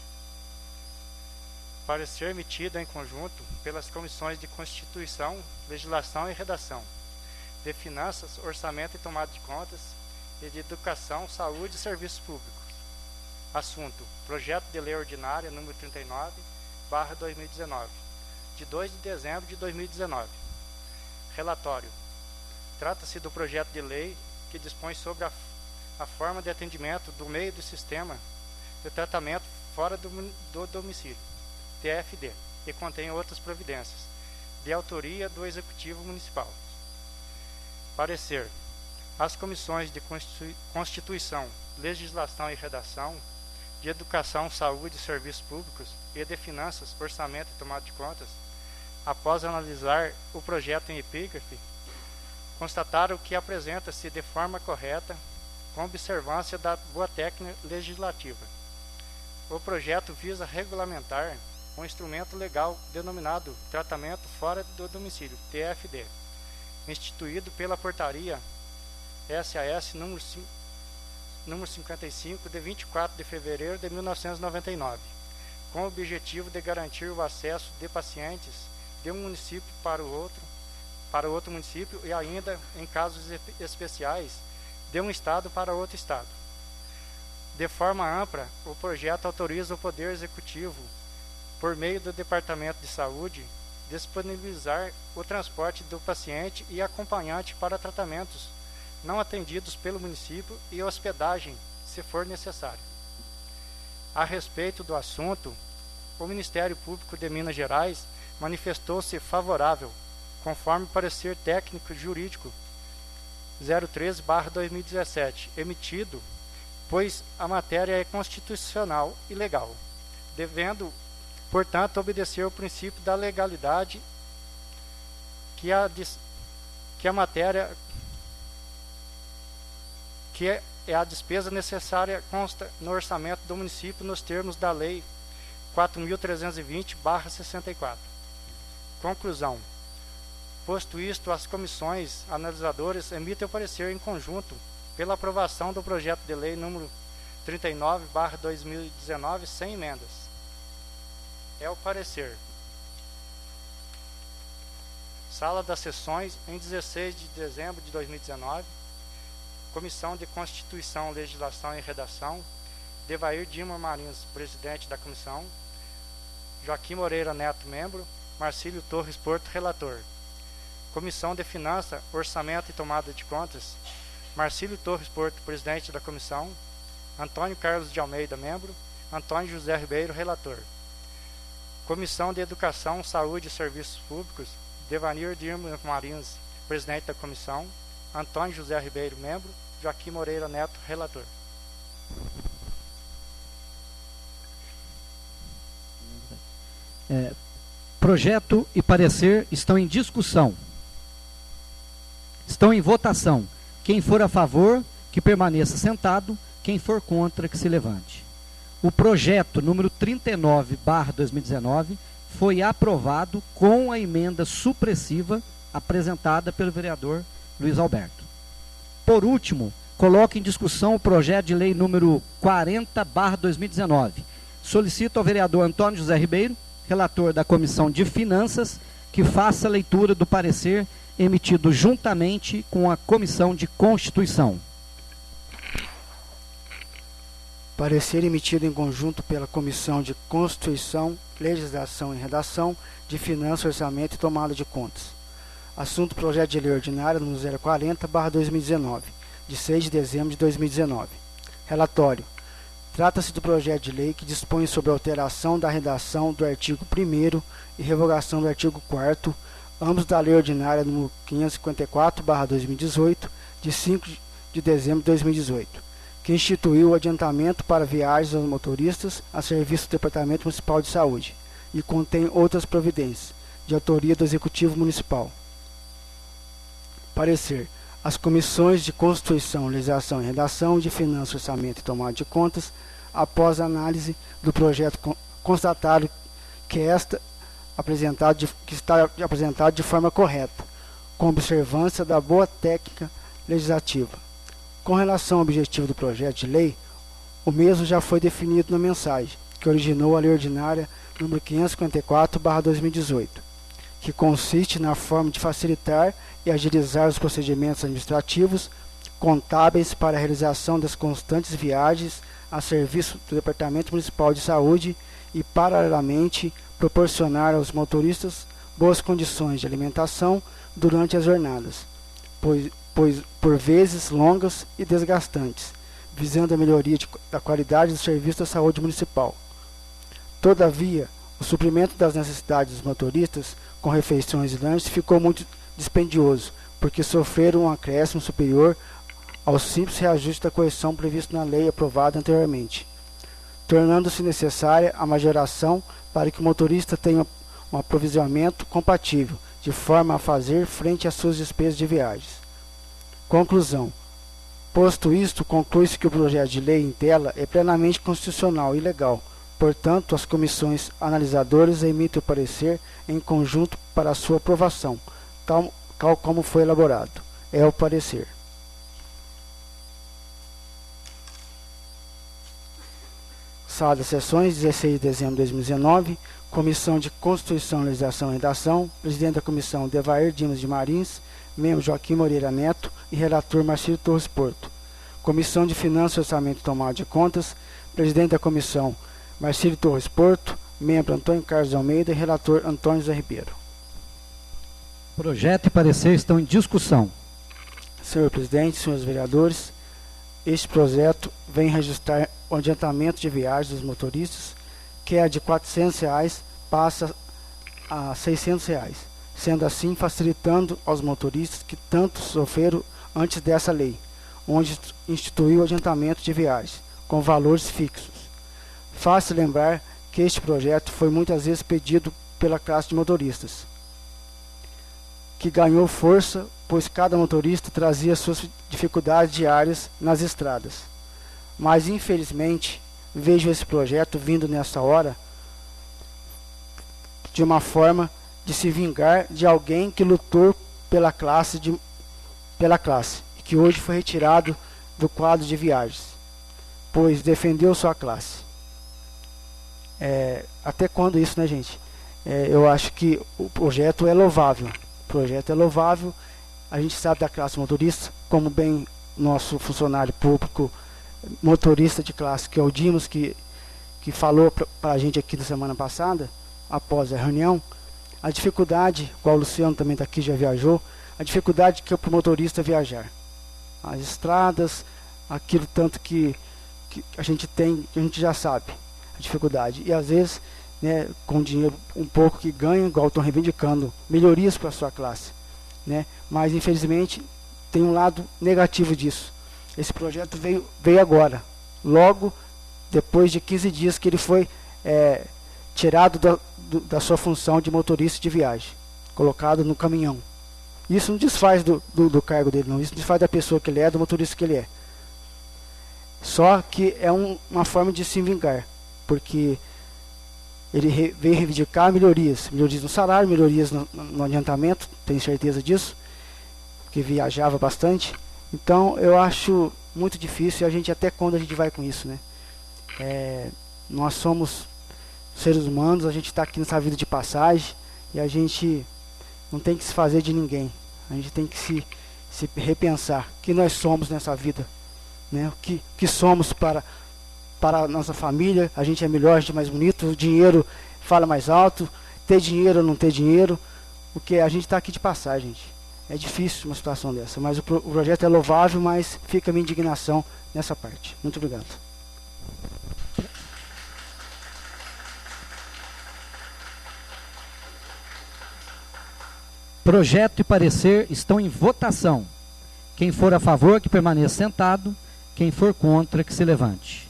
Parecer emitido em conjunto pelas comissões de Constituição, Legislação e Redação, de Finanças, Orçamento e Tomada de Contas, e de Educação, Saúde e Serviços Públicos. Assunto: projeto de lei ordinária número 39/2019, de 2 de dezembro de 2019. Relatório: trata-se do projeto de lei que dispõe sobre a forma de atendimento do meio do sistema de tratamento fora do domicílio, TFD, e contém outras providências, de autoria do Executivo Municipal. Parecer. As comissões de Constituição, Legislação e Redação, de Educação, Saúde e Serviços Públicos e de Finanças, Orçamento e Tomada de Contas, após analisar o projeto em epígrafe, constataram que apresenta-se de forma correta, com observância da boa técnica legislativa. O projeto visa regulamentar um instrumento legal denominado Tratamento Fora do Domicílio, TFD, instituído pela Portaria SAS número 55, de 24 de fevereiro de 1999, com o objetivo de garantir o acesso de pacientes de um município para outro município e ainda, em casos especiais, de um estado para outro estado. De forma ampla, o projeto autoriza o Poder Executivo, por meio do Departamento de Saúde, disponibilizar o transporte do paciente e acompanhante para tratamentos não atendidos pelo município e hospedagem, se for necessário. A respeito do assunto, o Ministério Público de Minas Gerais manifestou-se favorável, conforme parecer técnico jurídico 013/2017, emitido, pois a matéria é constitucional e legal, devendo, portanto, obedecer o princípio da legalidade que é a despesa necessária consta no orçamento do município nos termos da Lei 4.320/64. Conclusão. Posto isto, as comissões analisadoras emitem o parecer em conjunto pela aprovação do projeto de lei número 39/2019 sem emendas. É o parecer. Sala das Sessões, em 16 de dezembro de 2019, Comissão de Constituição, Legislação e Redação, Devair Dima Marins, presidente da comissão, Joaquim Moreira Neto, membro, Marcílio Torres Porto, relator. Comissão de Finanças, Orçamento e Tomada de Contas, Marcílio Torres Porto, presidente da comissão, Antônio Carlos de Almeida, membro, Antônio José Ribeiro, relator. Comissão de Educação, Saúde e Serviços Públicos, Devanir Dima Marins, presidente da comissão, Antônio José Ribeiro, membro, Joaquim Moreira Neto, relator. Projeto e parecer estão em discussão. Estão em votação. Quem for a favor, que permaneça sentado. Quem for contra, que se levante. O projeto número 39/2019 foi aprovado com a emenda supressiva apresentada pelo vereador Luiz Alberto. Por último, coloco em discussão o projeto de lei número 40/2019. Solicito ao vereador Antônio José Ribeiro, relator da Comissão de Finanças, que faça a leitura do parecer emitido juntamente com a Comissão de Constituição. Parecer emitido em conjunto pela Comissão de Constituição, Legislação e Redação, de Finanças, Orçamento e Tomada de Contas. Assunto: projeto de lei ordinária número 040/2019, de 6 de dezembro de 2019. Relatório. Trata-se do projeto de lei que dispõe sobre a alteração da redação do artigo 1º e revogação do artigo 4º, ambos da lei ordinária número 554/2018, de 5 de dezembro de 2018, que instituiu o adiantamento para viagens aos motoristas a serviço do Departamento Municipal de Saúde e contém outras providências, de autoria do Executivo Municipal. Parecer. As comissões de Constituição, Legislação e Redação, de Finanças, Orçamento e Tomada de Contas, após a análise do projeto, constataram que está apresentado de forma correta, com observância da boa técnica legislativa. Com relação ao objetivo do projeto de lei, o mesmo já foi definido na mensagem, que originou a Lei Ordinária número 554/2018, que consiste na forma de facilitar e agilizar os procedimentos administrativos contábeis para a realização das constantes viagens a serviço do Departamento Municipal de Saúde e, paralelamente, proporcionar aos motoristas boas condições de alimentação durante as jornadas, pois por vezes longas e desgastantes, visando a melhoria da qualidade do serviço da saúde municipal. Todavia, o suprimento das necessidades dos motoristas com refeições e lanches ficou muito dispendioso, porque sofreram um acréscimo superior ao simples reajuste da correção previsto na lei aprovada anteriormente, tornando-se necessária a majoração para que o motorista tenha um aprovisionamento compatível, de forma a fazer frente às suas despesas de viagens. Conclusão. Posto isto, conclui-se que o projeto de lei em tela é plenamente constitucional e legal. Portanto, as comissões analisadoras emitem o parecer em conjunto para a sua aprovação, tal como foi elaborado. É o parecer. Sala das Sessões, 16 de dezembro de 2019, Comissão de Constituição, Legislação e Redação, Presidente da Comissão, Devair Dimas de Marins, membro Joaquim Moreira Neto e relator Marcílio Torres Porto. Comissão de Finanças, Orçamento e Tomada de Contas, Presidente da Comissão, Marcílio Torres Porto, membro Antônio Carlos Almeida e relator Antônio Zé Ribeiro. Projeto e parecer estão em discussão. Senhor Presidente, senhores vereadores, este projeto vem registrar o adiantamento de viagens dos motoristas, que é de R$ 400, passa a R$ 600, sendo assim facilitando aos motoristas que tanto sofreram antes dessa lei, onde instituiu o adiantamento de viagens, com valores fixos. Fácil lembrar que este projeto foi muitas vezes pedido pela classe de motoristas, que ganhou força, pois cada motorista trazia suas dificuldades diárias nas estradas. Mas, infelizmente, vejo esse projeto vindo nessa hora de uma forma de se vingar de alguém que lutou pela classe, e que hoje foi retirado do quadro de viagens, pois defendeu sua classe. Até quando isso, né, gente? Eu acho que o projeto é louvável. A gente sabe da classe motorista, como bem nosso funcionário público, motorista de classe, que é o Dimas, que falou para a gente aqui da semana passada, após a reunião, a dificuldade, qual o Luciano também está aqui, já viajou, a dificuldade que é para o motorista viajar. As estradas, aquilo tanto que a gente tem, que a gente já sabe, a dificuldade. E às vezes, né, com dinheiro um pouco que ganha, igual estão reivindicando melhorias para a sua classe, né? Mas infelizmente tem um lado negativo disso. Esse projeto veio agora, logo depois de 15 dias que ele foi tirado da sua função de motorista de viagem, colocado no caminhão. Isso não desfaz do cargo dele, não. Isso desfaz da pessoa que ele é, do motorista que ele é. Só que é uma forma de se vingar, porque ele veio reivindicar melhorias no salário, melhorias no adiantamento, tenho certeza disso, porque viajava bastante. Então eu acho muito difícil, e a gente até quando a gente vai com isso, né? Nós somos seres humanos, a gente está aqui nessa vida de passagem, e a gente não tem que se fazer de ninguém. A gente tem que se repensar o que nós somos nessa vida, né? O que somos para a nossa família. A gente é melhor, a gente é mais bonito, o dinheiro fala mais alto, ter dinheiro ou não ter dinheiro, porque a gente está aqui de passagem, gente. É difícil uma situação dessa, mas o projeto é louvável, mas fica a minha indignação nessa parte. Muito obrigado. Projeto e parecer estão em votação. Quem for a favor, que permaneça sentado. Quem for contra, que se levante.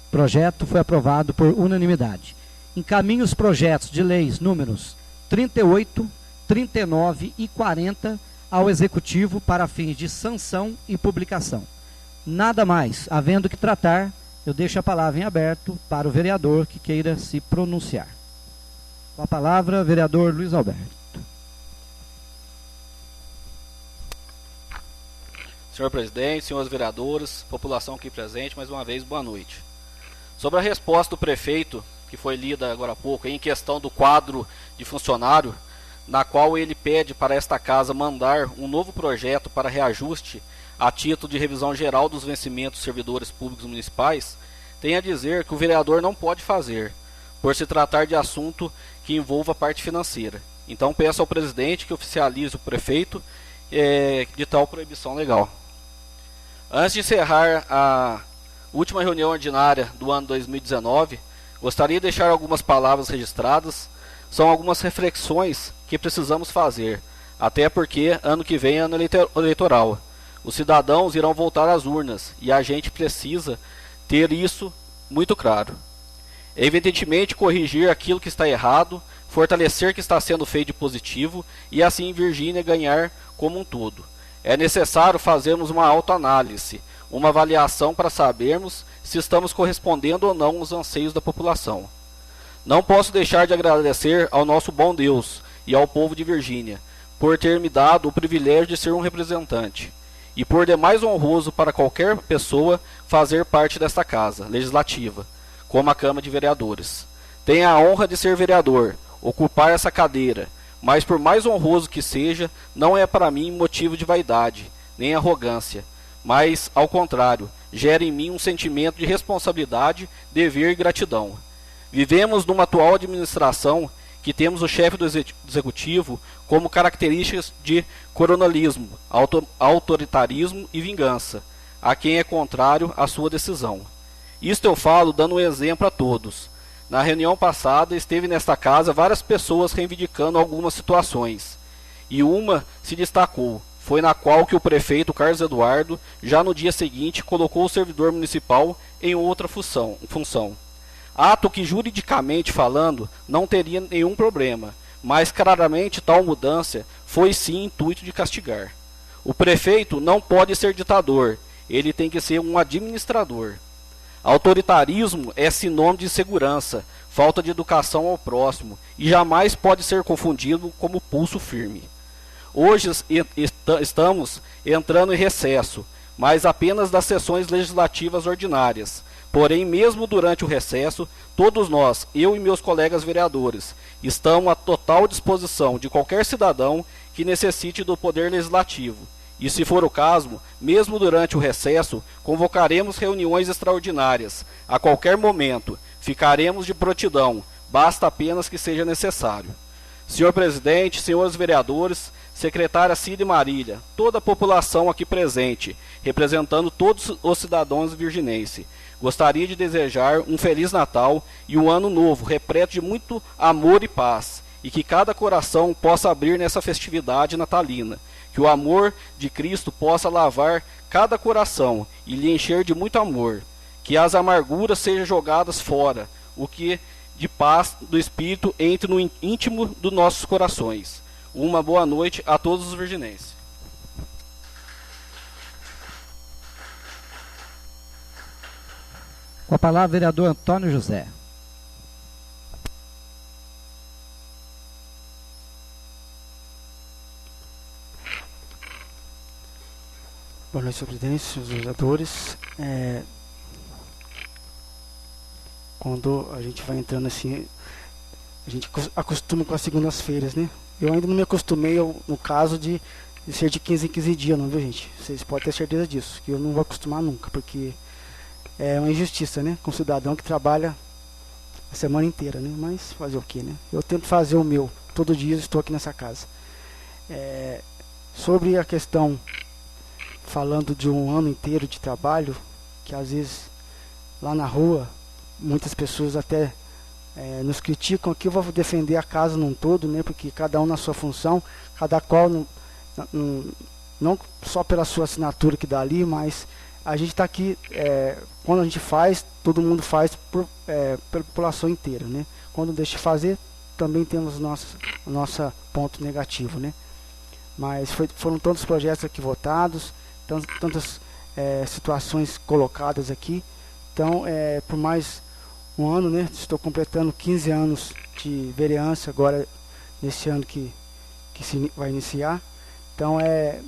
Projeto foi aprovado por unanimidade. Encaminho os projetos de leis números 38, 39 e 40 ao Executivo para fins de sanção e publicação. Nada mais, havendo que tratar, eu deixo a palavra em aberto para o vereador que queira se pronunciar. Com a palavra, vereador Luiz Alberto. Senhor presidente, senhores vereadores, população aqui presente, mais uma vez, boa noite. Sobre a resposta do prefeito, que foi lida agora há pouco, em questão do quadro de funcionário, na qual ele pede para esta casa mandar um novo projeto para reajuste a título de revisão geral dos vencimentos dos servidores públicos municipais, tem a dizer que o vereador não pode fazer, por se tratar de assunto que envolva a parte financeira. Então peço ao presidente que oficialize o prefeito de tal proibição legal. Antes de encerrar última reunião ordinária do ano 2019, gostaria de deixar algumas palavras registradas. São algumas reflexões que precisamos fazer, até porque ano que vem é ano eleitoral. Os cidadãos irão voltar às urnas e a gente precisa ter isso muito claro. Evidentemente, corrigir aquilo que está errado, fortalecer o que está sendo feito de positivo e assim Virgínia ganhar como um todo. É necessário fazermos uma autoanálise, uma avaliação para sabermos se estamos correspondendo ou não aos anseios da população. Não posso deixar de agradecer ao nosso bom Deus e ao povo de Virgínia por ter me dado o privilégio de ser um representante e por demais honroso para qualquer pessoa fazer parte desta casa legislativa, como a Câmara de Vereadores. Tenho a honra de ser vereador, ocupar essa cadeira, mas por mais honroso que seja, não é para mim motivo de vaidade, nem arrogância, mas, ao contrário, gera em mim um sentimento de responsabilidade, dever e gratidão. Vivemos numa atual administração que temos o chefe do executivo como características de coronelismo, autoritarismo e vingança, a quem é contrário à sua decisão. Isto eu falo dando um exemplo a todos. Na reunião passada, esteve nesta casa várias pessoas reivindicando algumas situações. E uma se destacou, foi na qual que o prefeito Carlos Eduardo, já no dia seguinte, colocou o servidor municipal em outra função. Ato que, juridicamente falando, não teria nenhum problema, mas claramente tal mudança foi sim intuito de castigar. O prefeito não pode ser ditador, ele tem que ser um administrador. Autoritarismo é sinônimo de insegurança, falta de educação ao próximo e jamais pode ser confundido como pulso firme. Hoje estamos entrando em recesso, mas apenas das sessões legislativas ordinárias. Porém, mesmo durante o recesso, todos nós, eu e meus colegas vereadores, estamos à total disposição de qualquer cidadão que necessite do poder legislativo. E se for o caso, mesmo durante o recesso, convocaremos reuniões extraordinárias. A qualquer momento, ficaremos de prontidão, basta apenas que seja necessário. Senhor presidente, senhores vereadores, secretária Cida Marília, toda a população aqui presente, representando todos os cidadãos virginenses, gostaria de desejar um Feliz Natal e um Ano Novo, repleto de muito amor e paz, e que cada coração possa abrir nessa festividade natalina. Que o amor de Cristo possa lavar cada coração e lhe encher de muito amor. Que as amarguras sejam jogadas fora, o que de paz do Espírito entre no íntimo dos nossos corações. Uma boa noite a todos os virginenses. Com a palavra, vereador Antônio José. Boa noite, senhor presidente, senhores vereadores. Quando a gente vai entrando assim, a gente acostuma com as segundas-feiras, né? Eu ainda não me acostumei, no caso de ser de 15 em 15 dias, não, viu, gente? Vocês podem ter certeza disso, que eu não vou acostumar nunca, porque é uma injustiça, né? Com um cidadão que trabalha a semana inteira, né? Mas fazer o quê, né? Eu tento fazer o meu, todo dia eu estou aqui nessa casa. Sobre a questão, falando de um ano inteiro de trabalho, que às vezes lá na rua, muitas pessoas até nos criticam. Aqui eu vou defender a casa num todo, né? Porque cada um na sua função, cada qual não só pela sua assinatura que dá ali, mas a gente está aqui, quando a gente faz, todo mundo faz pela população inteira, né? Quando deixa de fazer, também temos nosso ponto negativo, né? Mas foram tantos projetos aqui votados, tantas situações colocadas aqui. Então, por mais um ano, né? Estou completando 15 anos de vereança agora, nesse ano que vai iniciar. Então, é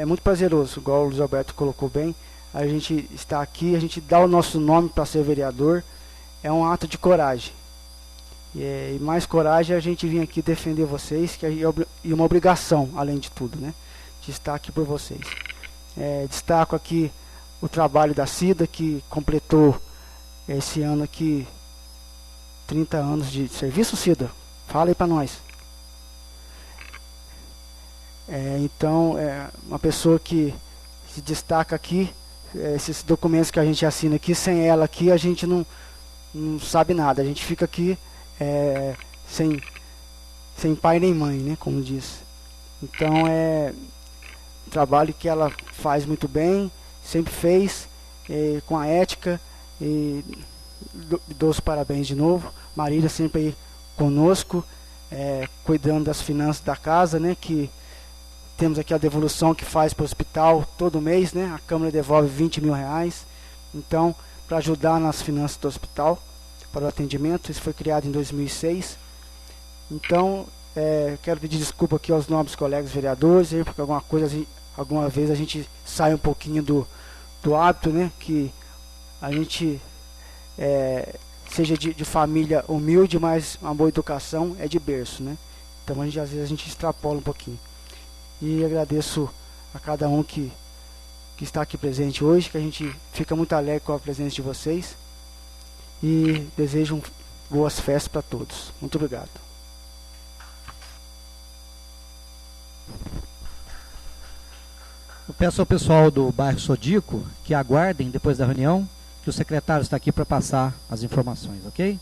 muito prazeroso, igual o Luiz Alberto colocou bem. A gente está aqui, a gente dá o nosso nome para ser vereador. É um ato de coragem. E mais coragem a gente vir aqui defender vocês, que é uma obrigação, além de tudo, né? De estar aqui por vocês. Destaco aqui o trabalho da Cida, que completou esse ano aqui 30 anos de serviço. Cida, fala aí para nós. Então, uma pessoa que se destaca aqui, esses documentos que a gente assina aqui, sem ela aqui, a gente não sabe nada. A gente fica aqui sem pai nem mãe, né, como diz. Então é um trabalho que ela faz muito bem, sempre fez, com a ética, e dou os parabéns de novo. Marília sempre aí conosco, cuidando das finanças da casa, né, que temos aqui a devolução que faz para o hospital todo mês, né, a Câmara devolve 20 mil reais, então, para ajudar nas finanças do hospital, para o atendimento. Isso foi criado em 2006. Então, quero pedir desculpa aqui aos nobres colegas vereadores, porque alguma vez a gente sai um pouquinho do hábito, né, que a gente seja de família humilde, mas uma boa educação é de berço, né? Então às vezes a gente extrapola um pouquinho. E agradeço a cada um que está aqui presente hoje, que a gente fica muito alegre com a presença de vocês, e desejo boas festas para todos. Muito obrigado. Eu peço ao pessoal do bairro Sodico que aguardem depois da reunião, que o secretário está aqui para passar as informações, ok?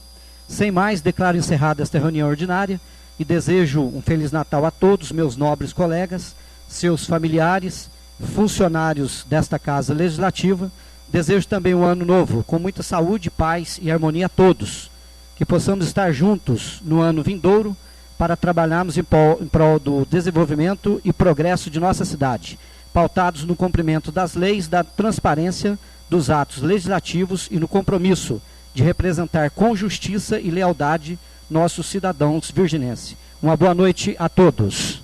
Sem mais, declaro encerrada esta reunião ordinária e desejo um Feliz Natal a todos, meus nobres colegas, seus familiares, funcionários desta Casa Legislativa. Desejo também um ano novo, com muita saúde, paz e harmonia a todos. Que possamos estar juntos no ano vindouro para trabalharmos em prol do desenvolvimento e progresso de nossa cidade, pautados no cumprimento das leis, da transparência dos atos legislativos e no compromisso de representar com justiça e lealdade nossos cidadãos virginenses. Uma boa noite a todos.